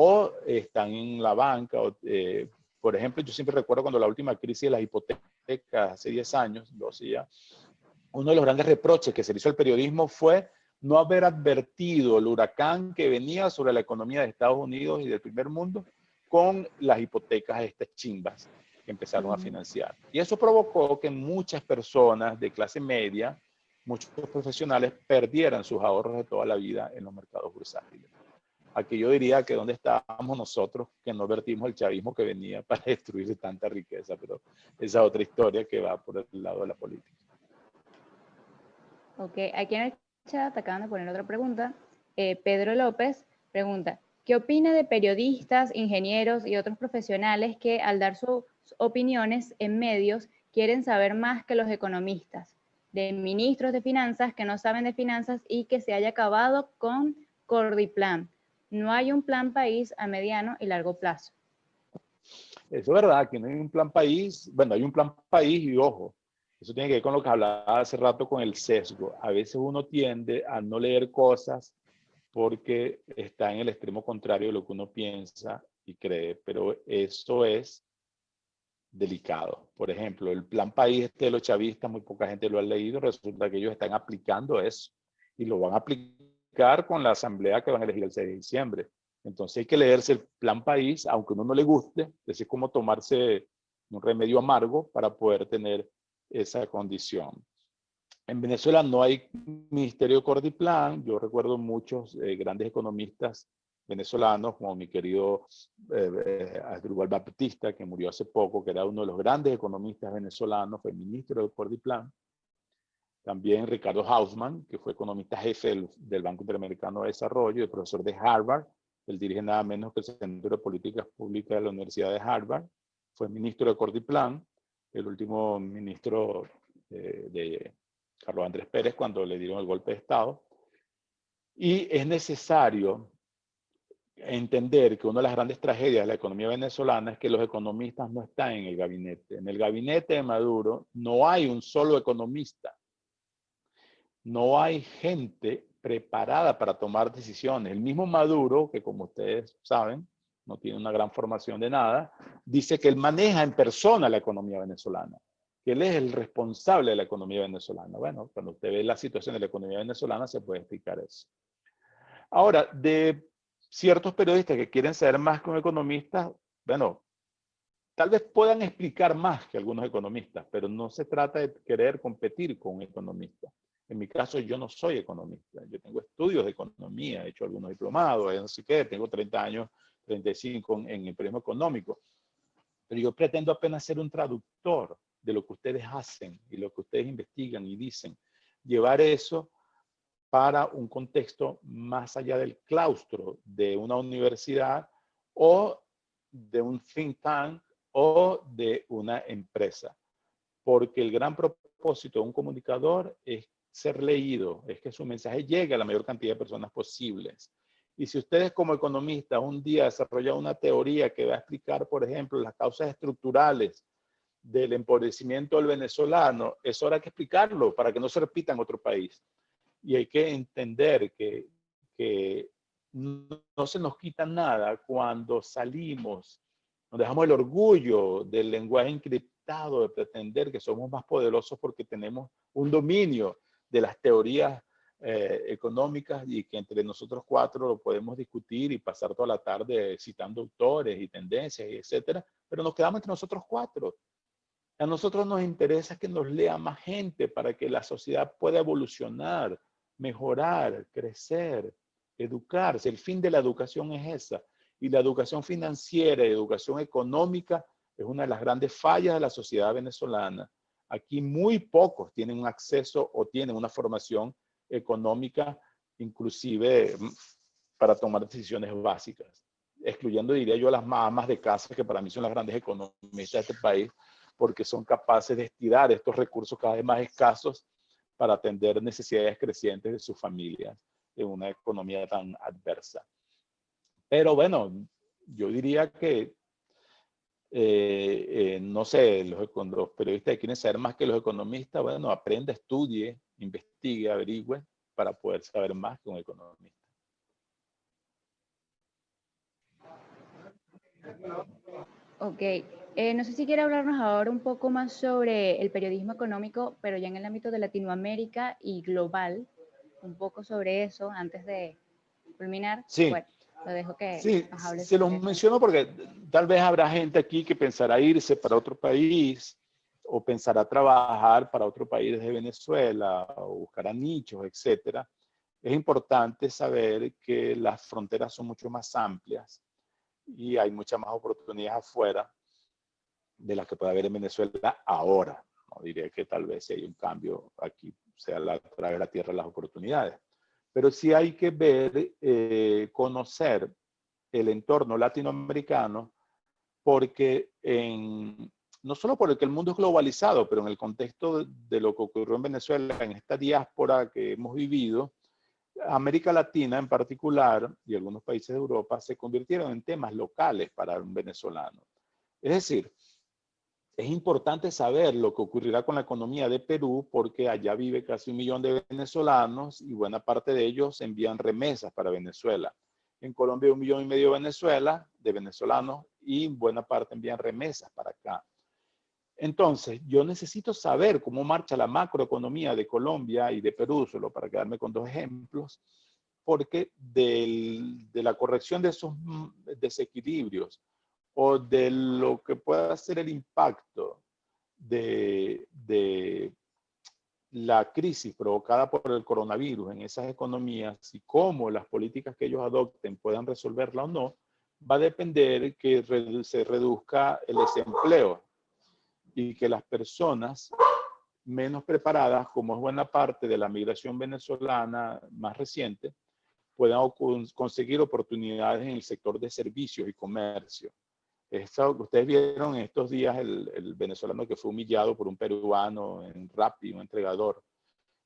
O están en la banca. Por ejemplo, yo siempre recuerdo cuando la última crisis de las hipotecas, hace 10 años, 12 ya, uno de los grandes reproches que se le hizo al periodismo fue no haber advertido el huracán que venía sobre la economía de Estados Unidos y del primer mundo con las hipotecas estas chimbas que empezaron a financiar. Y eso provocó que muchas personas de clase media, muchos profesionales perdieran sus ahorros de toda la vida en los mercados bursátiles. Aquí yo diría que dónde estábamos nosotros que no vertimos el chavismo que venía para destruir tanta riqueza, pero esa es otra historia que va por el lado de la política. Ok, aquí en el chat acaban de poner otra pregunta. Pedro López pregunta, ¿Qué opina de periodistas, ingenieros y otros profesionales que al dar sus opiniones en medios quieren saber más que los economistas? De ministros de finanzas que no saben de finanzas y que se haya acabado con Cordiplan. No hay un plan país a mediano y largo plazo. Eso es verdad, que no hay un plan país. Bueno, hay un plan país y ojo, eso tiene que ver con lo que hablaba hace rato con el sesgo. A veces uno tiende a no leer cosas porque está en el extremo contrario de lo que uno piensa y cree, pero eso es delicado. Por ejemplo, el plan país de los chavistas, muy poca gente lo ha leído, resulta que ellos están aplicando eso y lo van a aplicar con la asamblea que van a elegir el 6 de diciembre. Entonces hay que leerse el plan país, aunque a uno no le guste, es como tomarse un remedio amargo para poder tener esa condición. En Venezuela no hay ministerio de Cordiplan. Yo recuerdo muchos grandes economistas venezolanos, como mi querido Asdrúbal Baptista, que murió hace poco, que era uno de los grandes economistas venezolanos, fue ministro de Cordiplan. También Ricardo Hausmann, que fue economista jefe del Banco Interamericano de Desarrollo y profesor de Harvard. Él dirige nada menos que el Centro de Políticas Públicas de la Universidad de Harvard. Fue ministro de Cordiplan, el último ministro de Carlos Andrés Pérez cuando le dieron el golpe de Estado. Y es necesario entender que una de las grandes tragedias de la economía venezolana es que los economistas no están en el gabinete. En el gabinete de Maduro no hay un solo economista. No hay gente preparada para tomar decisiones. El mismo Maduro, que como ustedes saben, no tiene una gran formación de nada, dice que él maneja en persona la economía venezolana, que él es el responsable de la economía venezolana. Bueno, cuando usted ve la situación de la economía venezolana se puede explicar eso. Ahora, de ciertos periodistas que quieren saber más que un economista, bueno, tal vez puedan explicar más que algunos economistas, pero no se trata de querer competir con un economista. En mi caso, yo no soy economista. Yo tengo estudios de economía, he hecho algunos diplomados, no sé qué, tengo 30 años, 35 en el periodismo económico. Pero yo pretendo apenas ser un traductor de lo que ustedes hacen y lo que ustedes investigan y dicen. Llevar eso para un contexto más allá del claustro de una universidad o de un think tank o de una empresa. Porque el gran propósito de un comunicador es ser leído, es que su mensaje llegue a la mayor cantidad de personas posibles. Y si ustedes como economistas un día desarrollan una teoría que va a explicar, por ejemplo, las causas estructurales del empobrecimiento del venezolano, es hora de explicarlo para que no se repita en otro país. Y hay que entender que no se nos quita nada cuando salimos, nos dejamos el orgullo del lenguaje encriptado, de pretender que somos más poderosos porque tenemos un dominio de las teorías económicas y que entre nosotros cuatro lo podemos discutir y pasar toda la tarde citando autores y tendencias, y etcétera, pero nos quedamos entre nosotros cuatro. A nosotros nos interesa que nos lea más gente para que la sociedad pueda evolucionar, mejorar, crecer, educarse. El fin de la educación es esa. Y la educación financiera y educación económica es una de las grandes fallas de la sociedad venezolana. Aquí muy pocos tienen un acceso o tienen una formación económica, inclusive para tomar decisiones básicas. Excluyendo, diría yo, a las amas de casa, que para mí son las grandes economistas de este país, porque son capaces de estirar estos recursos cada vez más escasos para atender necesidades crecientes de sus familias en una economía tan adversa. Pero bueno, yo diría que, no sé, los periodistas que quieren saber más que los economistas, bueno, aprenda, estudie, investigue, averigüe para poder saber más que un economista. Ok, no sé si quiere hablarnos ahora un poco más sobre el periodismo económico, pero ya en el ámbito de Latinoamérica y global, un poco sobre eso antes de culminar. Sí. Bueno, lo dejo que Sí, nos hable se los sobre eso. menciono porque tal vez habrá gente aquí que pensará irse para otro país o pensará trabajar para otro país desde Venezuela o buscará nichos, etc. Es importante saber que las fronteras son mucho más amplias y hay muchas más oportunidades afuera de las que puede haber en Venezuela ahora. No diría que tal vez si hay un cambio aquí sea a través de la tierra las oportunidades. Pero sí hay que ver, conocer el entorno latinoamericano, porque no solo porque el mundo es globalizado, pero en el contexto de lo que ocurrió en Venezuela, en esta diáspora que hemos vivido, América Latina en particular y algunos países de Europa se convirtieron en temas locales para un venezolano. Es decir, es importante saber lo que ocurrirá con la economía de Perú porque allá vive casi 1 millón de venezolanos y buena parte de ellos envían remesas para Venezuela. En Colombia 1,5 millones de venezolanos y buena parte envían remesas para acá. Entonces, yo necesito saber cómo marcha la macroeconomía de Colombia y de Perú, solo para quedarme con 2 ejemplos, porque de la corrección de esos desequilibrios o de lo que pueda ser el impacto de la crisis provocada por el coronavirus en esas economías y cómo las políticas que ellos adopten puedan resolverla o no, va a depender que se reduzca el desempleo y que las personas menos preparadas, como es buena parte de la migración venezolana más reciente, puedan conseguir oportunidades en el sector de servicios y comercio. Ustedes vieron en estos días el venezolano que fue humillado por un peruano en Rappi, un entregador.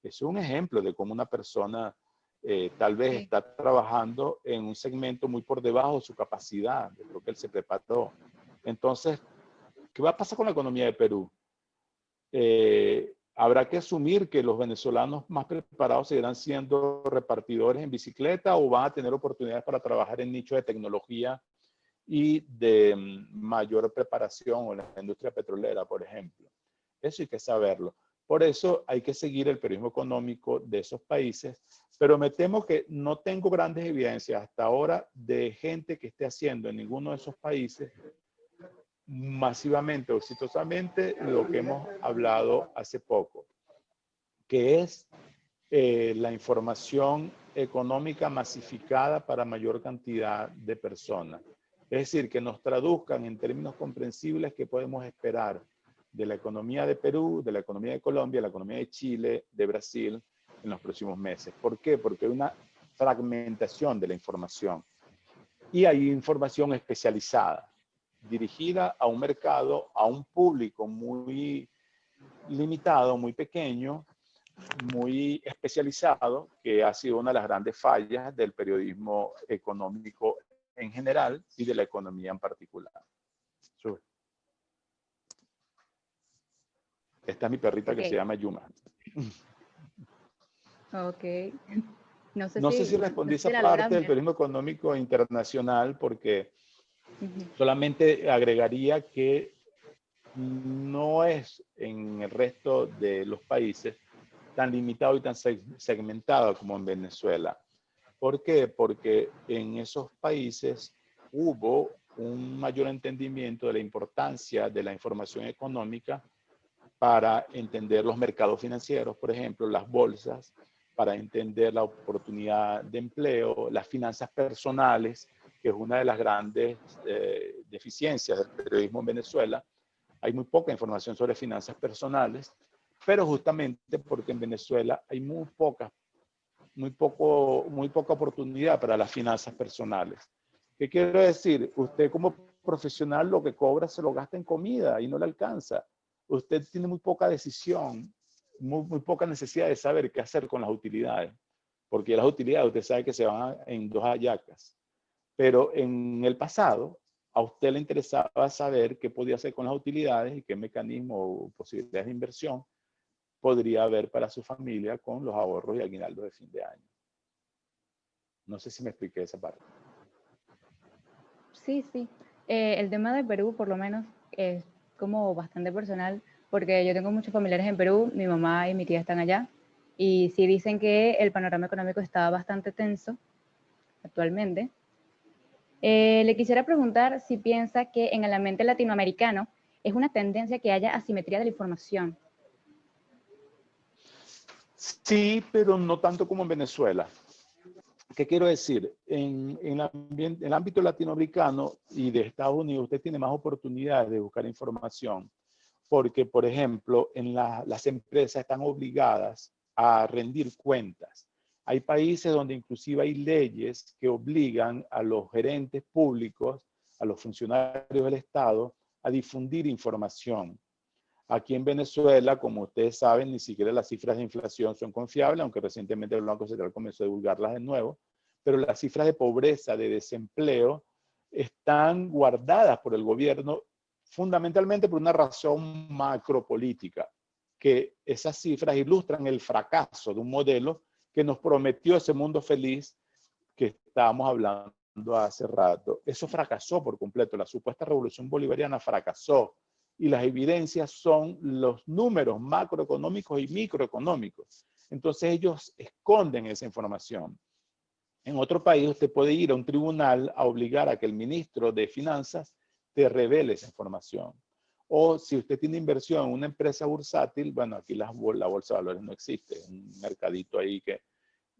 Es un ejemplo de cómo una persona tal vez está trabajando en un segmento muy por debajo de su capacidad, de lo que él se preparó. Entonces, ¿qué va a pasar con la economía de Perú? Habrá que asumir que los venezolanos más preparados seguirán siendo repartidores en bicicleta o van a tener oportunidades para trabajar en nichos de tecnología y de mayor preparación o la industria petrolera, por ejemplo. Eso hay que saberlo. Por eso hay que seguir el periodismo económico de esos países, pero me temo que no tengo grandes evidencias hasta ahora de gente que esté haciendo en ninguno de esos países masivamente o exitosamente lo que hemos hablado hace poco, que es la información económica masificada para mayor cantidad de personas. Es decir, que nos traduzcan en términos comprensibles qué podemos esperar de la economía de Perú, de la economía de Colombia, de la economía de Chile, de Brasil en los próximos meses. ¿Por qué? Porque hay una fragmentación de la información y hay información especializada dirigida a un mercado, a un público muy limitado, muy pequeño, muy especializado, que ha sido una de las grandes fallas del periodismo económico en general y de la economía en particular. Sube. Esta es mi perrita que se llama Yuma. Ok. No No sé si respondí esa parte del periodismo económico internacional porque solamente agregaría que no es en el resto de los países tan limitado y tan segmentado como en Venezuela. ¿Por qué? Porque en esos países hubo un mayor entendimiento de la importancia de la información económica para entender los mercados financieros, por ejemplo, las bolsas, para entender la oportunidad de empleo, las finanzas personales, que es una de las grandes deficiencias del periodismo en Venezuela. Hay muy poca información sobre finanzas personales, pero justamente porque en Venezuela hay muy poca oportunidad para las finanzas personales. ¿Qué quiero decir? Usted como profesional lo que cobra se lo gasta en comida y no le alcanza. Usted tiene muy poca decisión, muy poca necesidad de saber qué hacer con las utilidades, porque las utilidades usted sabe que se van en 2 hallacas. Pero en el pasado, a usted le interesaba saber qué podía hacer con las utilidades y qué mecanismo o posibilidades de inversión podría haber para su familia con los ahorros y aguinaldos de fin de año. No sé si me expliqué esa parte. Sí, sí. El tema de Perú, por lo menos, es como bastante personal, porque yo tengo muchos familiares en Perú, mi mamá y mi tía están allá, y sí dicen que el panorama económico está bastante tenso actualmente. Le quisiera preguntar si piensa que en el ambiente latinoamericano es una tendencia que haya asimetría de la información. Sí, pero no tanto como en Venezuela. ¿Qué quiero decir? En el ámbito latinoamericano y de Estados Unidos, usted tiene más oportunidades de buscar información, porque, por ejemplo, las empresas están obligadas a rendir cuentas. Hay países donde inclusive hay leyes que obligan a los gerentes públicos, a los funcionarios del Estado, a difundir información. Aquí en Venezuela, como ustedes saben, ni siquiera las cifras de inflación son confiables, aunque recientemente el Banco Central comenzó a divulgarlas de nuevo, pero las cifras de pobreza, de desempleo, están guardadas por el gobierno fundamentalmente por una razón macropolítica, que esas cifras ilustran el fracaso de un modelo que nos prometió ese mundo feliz que estábamos hablando hace rato. Eso fracasó por completo. La supuesta revolución bolivariana fracasó. Y las evidencias son los números macroeconómicos y microeconómicos. Entonces ellos esconden esa información. En otro país usted puede ir a un tribunal a obligar a que el ministro de Finanzas te revele esa información. O si usted tiene inversión en una empresa bursátil, bueno, aquí la bolsa de valores no existe. Es un mercadito ahí que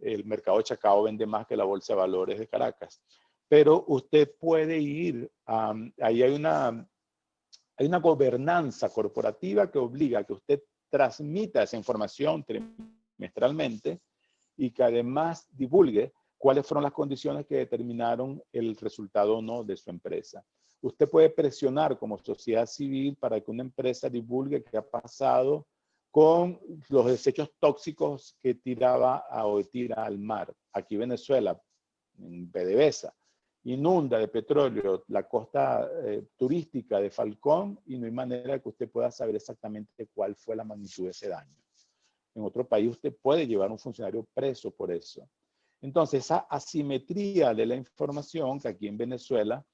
el mercado de Chacao vende más que la bolsa de valores de Caracas. Pero usted puede ir, ahí hay una gobernanza corporativa que obliga a que usted transmita esa información trimestralmente y que además divulgue cuáles fueron las condiciones que determinaron el resultado o no de su empresa. Usted puede presionar como sociedad civil para que una empresa divulgue qué ha pasado con los desechos tóxicos que tiraba o tira al mar. Aquí Venezuela, en PDVSA, inunda de petróleo la costa turística de Falcón y no hay manera que usted pueda saber exactamente cuál fue la magnitud de ese daño. En otro país usted puede llevar a un funcionario preso por eso. Entonces, esa asimetría de la información que aquí en Venezuela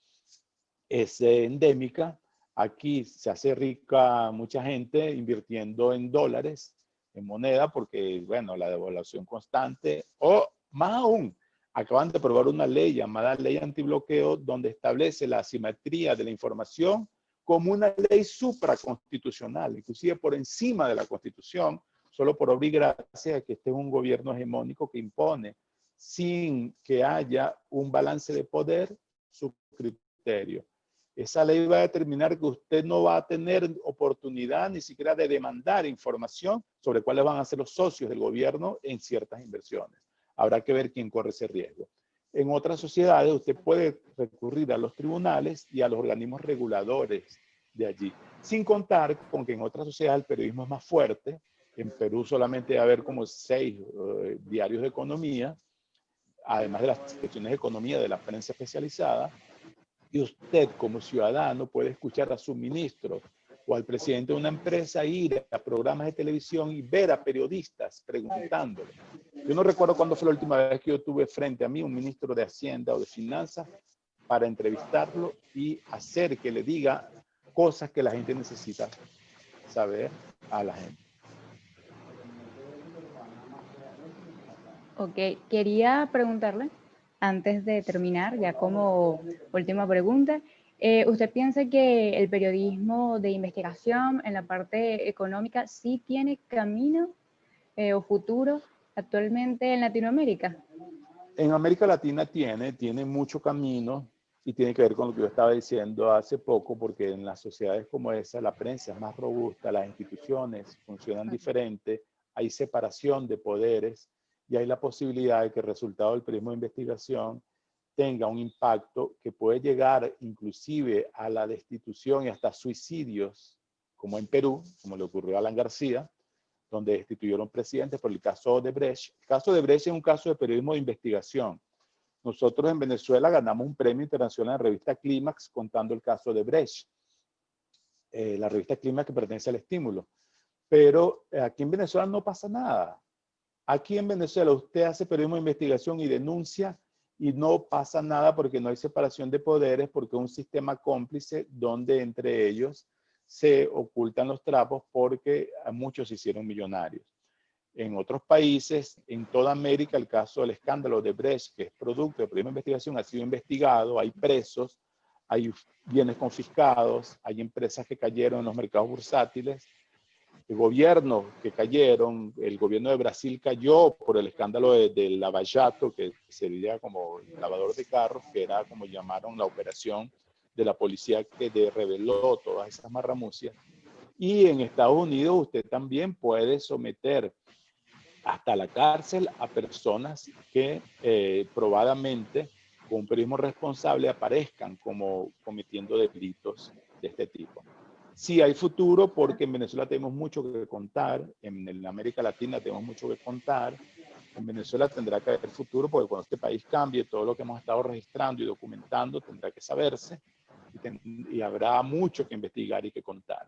es endémica. Aquí se hace rica mucha gente invirtiendo en dólares, en moneda, porque, bueno, la devaluación constante, o más aún, acaban de aprobar una ley llamada Ley Antibloqueo, donde establece la asimetría de la información como una ley supraconstitucional, inclusive por encima de la Constitución, solo por obra y gracia de que este es un gobierno hegemónico que impone, sin que haya un balance de poder, su criterio. Esa ley va a determinar que usted no va a tener oportunidad ni siquiera de demandar información sobre cuáles van a ser los socios del gobierno en ciertas inversiones. Habrá que ver quién corre ese riesgo. En otras sociedades usted puede recurrir a los tribunales y a los organismos reguladores de allí, sin contar con que en otras sociedades el periodismo es más fuerte. En Perú solamente va a haber como 6 diarios de economía, además de las secciones de economía de la prensa especializada, y usted como ciudadano puede escuchar a su ministro o al presidente de una empresa ir a programas de televisión y ver a periodistas preguntándole. Yo no recuerdo cuándo fue la última vez que yo tuve frente a mí un ministro de Hacienda o de Finanzas para entrevistarlo y hacer que le diga cosas que la gente necesita saber a la gente. Ok, quería preguntarle, antes de terminar, ya como última pregunta, ¿usted piensa que el periodismo de investigación en la parte económica sí tiene camino o futuro actualmente en Latinoamérica? En América Latina tiene mucho camino y tiene que ver con lo que yo estaba diciendo hace poco, porque en las sociedades como esa la prensa es más robusta, las instituciones funcionan diferente, hay separación de poderes y hay la posibilidad de que el resultado del periodismo de investigación tenga un impacto que puede llegar inclusive a la destitución y hasta suicidios, como en Perú, como le ocurrió a Alan García, donde destituyeron presidentes por el caso de Brecht. El caso de Brecht es un caso de periodismo de investigación. Nosotros en Venezuela ganamos un premio internacional en la revista Clímax contando el caso de Brecht. La revista Clímax que pertenece al Estímulo. Pero aquí en Venezuela no pasa nada. Aquí en Venezuela usted hace periodismo de investigación y denuncia y no pasa nada porque no hay separación de poderes, porque es un sistema cómplice donde entre ellos se ocultan los trapos porque a muchos se hicieron millonarios. En otros países, en toda América, el caso del escándalo de Brecht, que es producto de periodismo de investigación, ha sido investigado, hay presos, hay bienes confiscados, hay empresas que cayeron en los mercados bursátiles, gobiernos que cayeron, el gobierno de Brasil cayó por el escándalo de Lava Jato, que sería como lavador de carros, que era como llamaron la operación de la policía que reveló todas esas marramucias. Y en Estados Unidos usted también puede someter hasta la cárcel a personas que probadamente con un periodismo responsable aparezcan como cometiendo delitos de este tipo. Sí hay futuro porque en Venezuela tenemos mucho que contar, en América Latina tenemos mucho que contar, en Venezuela tendrá que haber futuro porque cuando este país cambie, todo lo que hemos estado registrando y documentando tendrá que saberse y habrá mucho que investigar y que contar.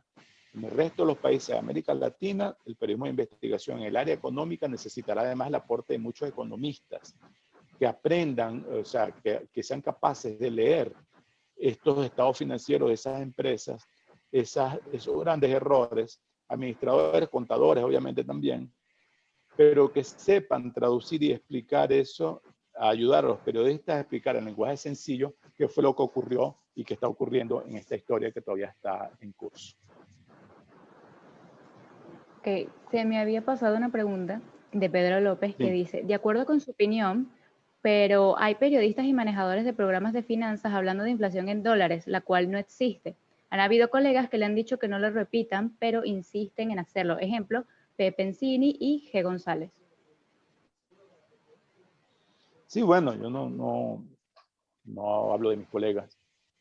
En el resto de los países de América Latina, el periodismo de investigación en el área económica necesitará además el aporte de muchos economistas que aprendan, o sea, que sean capaces de leer estos estados financieros de esas empresas, esos grandes errores, administradores, contadores obviamente también, pero que sepan traducir y explicar eso, ayudar a los periodistas a explicar en lenguaje sencillo qué fue lo que ocurrió y qué está ocurriendo en esta historia que todavía está en curso. Ok, se me había pasado una pregunta de Pedro López que dice, de acuerdo con su opinión, pero hay periodistas y manejadores de programas de finanzas hablando de inflación en dólares, la cual no existe. Han habido colegas que le han dicho que no lo repitan, pero insisten en hacerlo. Ejemplo, Pepe Encini y G. González. Sí, bueno, yo no hablo de mis colegas.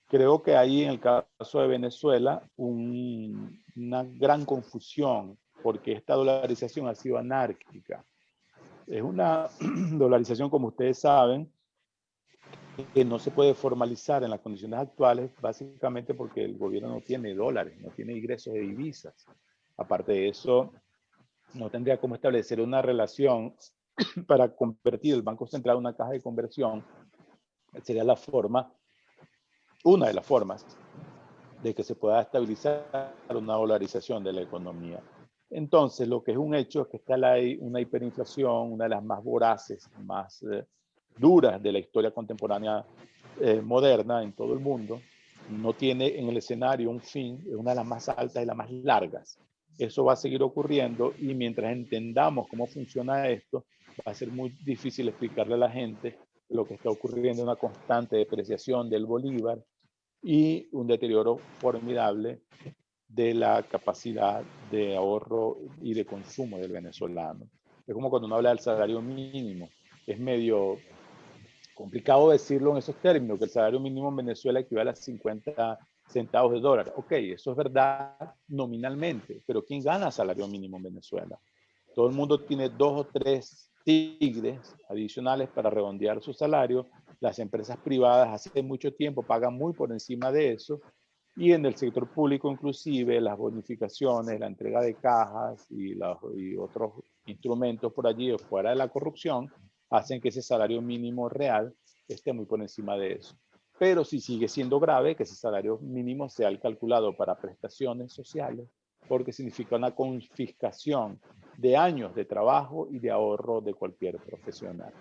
Creo que hay en el caso de Venezuela una gran confusión porque esta dolarización ha sido anárquica. Es una dolarización, como ustedes saben, que no se puede formalizar en las condiciones actuales, básicamente porque el gobierno no tiene dólares, no tiene ingresos de divisas. Aparte de eso, no tendría cómo establecer una relación para convertir el Banco Central en una caja de conversión. Sería una de las formas de que se pueda estabilizar una dolarización de la economía. Entonces, lo que es un hecho es que está una hiperinflación, una de las más voraces, más duras de la historia contemporánea moderna en todo el mundo. No tiene en el escenario un fin, es una de las más altas y las más largas. Eso va a seguir ocurriendo y mientras entendamos cómo funciona esto, va a ser muy difícil explicarle a la gente lo que está ocurriendo, una constante depreciación del bolívar y un deterioro formidable de la capacidad de ahorro y de consumo del venezolano. Es como cuando uno habla del salario mínimo. Es medio complicado decirlo en esos términos, que el salario mínimo en Venezuela equivale a 50 centavos de dólar. Ok, eso es verdad nominalmente, pero ¿quién gana salario mínimo en Venezuela? Todo el mundo tiene 2 o 3 tigres adicionales para redondear su salario. Las empresas privadas hace mucho tiempo pagan muy por encima de eso. Y en el sector público inclusive las bonificaciones, la entrega de cajas y otros instrumentos por allí fuera de la corrupción hacen que ese salario mínimo real esté muy por encima de eso. Pero sí sigue siendo grave que ese salario mínimo sea el calculado para prestaciones sociales, porque significa una confiscación de años de trabajo y de ahorro de cualquier profesional.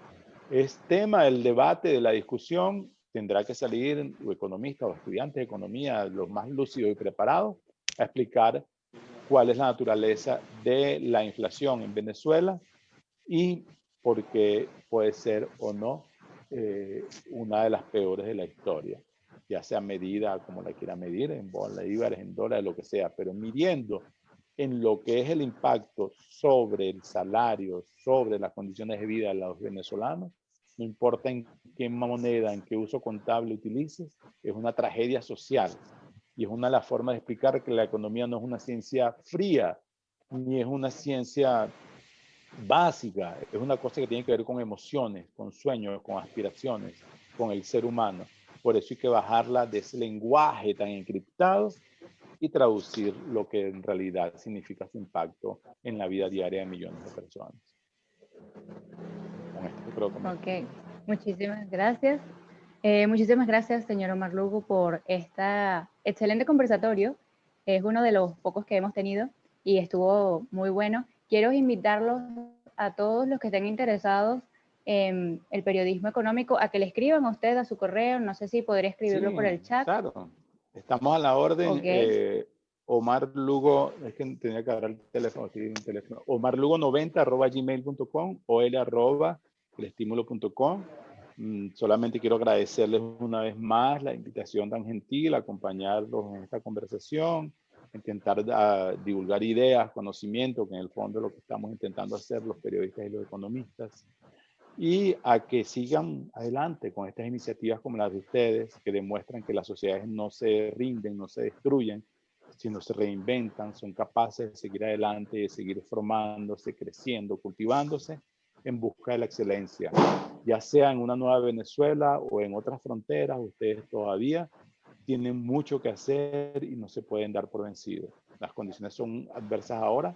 Es tema del debate, de la discusión, tendrá que salir economistas o estudiantes de economía, los más lúcidos y preparados, a explicar cuál es la naturaleza de la inflación en Venezuela y por qué puede ser o no una de las peores de la historia, ya sea medida como la quiera medir, en bolívares, en dólares, lo que sea, pero midiendo en lo que es el impacto sobre el salario, sobre las condiciones de vida de los venezolanos, no importa en qué moneda, en qué uso contable utilices, es una tragedia social. Y es una de las formas de explicar que la economía no es una ciencia fría, ni es una ciencia básica, es una cosa que tiene que ver con emociones, con sueños, con aspiraciones, con el ser humano. Por eso hay que bajarla de ese lenguaje tan encriptado y traducir lo que en realidad significa su impacto en la vida diaria de millones de personas. Con esto creo que... Ok, muchísimas gracias. Muchísimas gracias, señor Omar Lugo, por este excelente conversatorio. Es uno de los pocos que hemos tenido y estuvo muy bueno. Quiero invitarlos a todos los que estén interesados en el periodismo económico a que le escriban a usted a su correo. No sé si podría escribirlo por el chat. Claro, estamos a la orden. Okay. Omar Lugo, es que tenía que agarrar el teléfono, omarlugo90@gmail.com o l@elestimulo.com. Solamente quiero agradecerles una vez más la invitación tan gentil, acompañarlos en esta conversación. intentar divulgar ideas, conocimiento, que en el fondo es lo que estamos intentando hacer los periodistas y los economistas, y a que sigan adelante con estas iniciativas como las de ustedes, que demuestran que las sociedades no se rinden, no se destruyen, sino se reinventan, son capaces de seguir adelante, de seguir formándose, creciendo, cultivándose en busca de la excelencia, ya sea en una nueva Venezuela o en otras fronteras. Ustedes todavía tienen mucho que hacer y no se pueden dar por vencidos. Las condiciones son adversas ahora,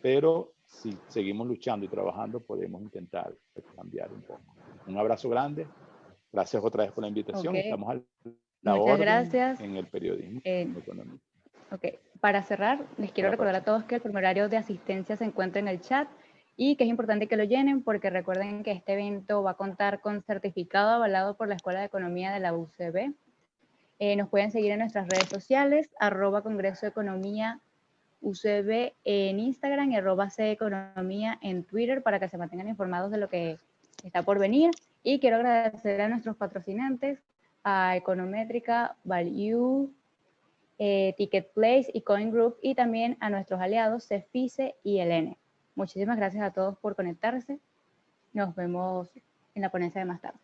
pero si seguimos luchando y trabajando, podemos intentar cambiar un poco. Un abrazo grande. Gracias otra vez por la invitación. Ok. Estamos a la Muchas orden gracias. en el periodismo económico. Ok, para cerrar, les quiero recordar a todos que el formulario de asistencia se encuentra en el chat y que es importante que lo llenen porque recuerden que este evento va a contar con certificado avalado por la Escuela de Economía de la UCB. Nos pueden seguir en nuestras redes sociales, @Congreso de Economía UCB en Instagram y @CEconomía en Twitter para que se mantengan informados de lo que está por venir. Y quiero agradecer a nuestros patrocinantes, a Econométrica, Value, Ticket Place y Coin Group, y también a nuestros aliados CEFICE y ELN. Muchísimas gracias a todos por conectarse. Nos vemos en la ponencia de más tarde.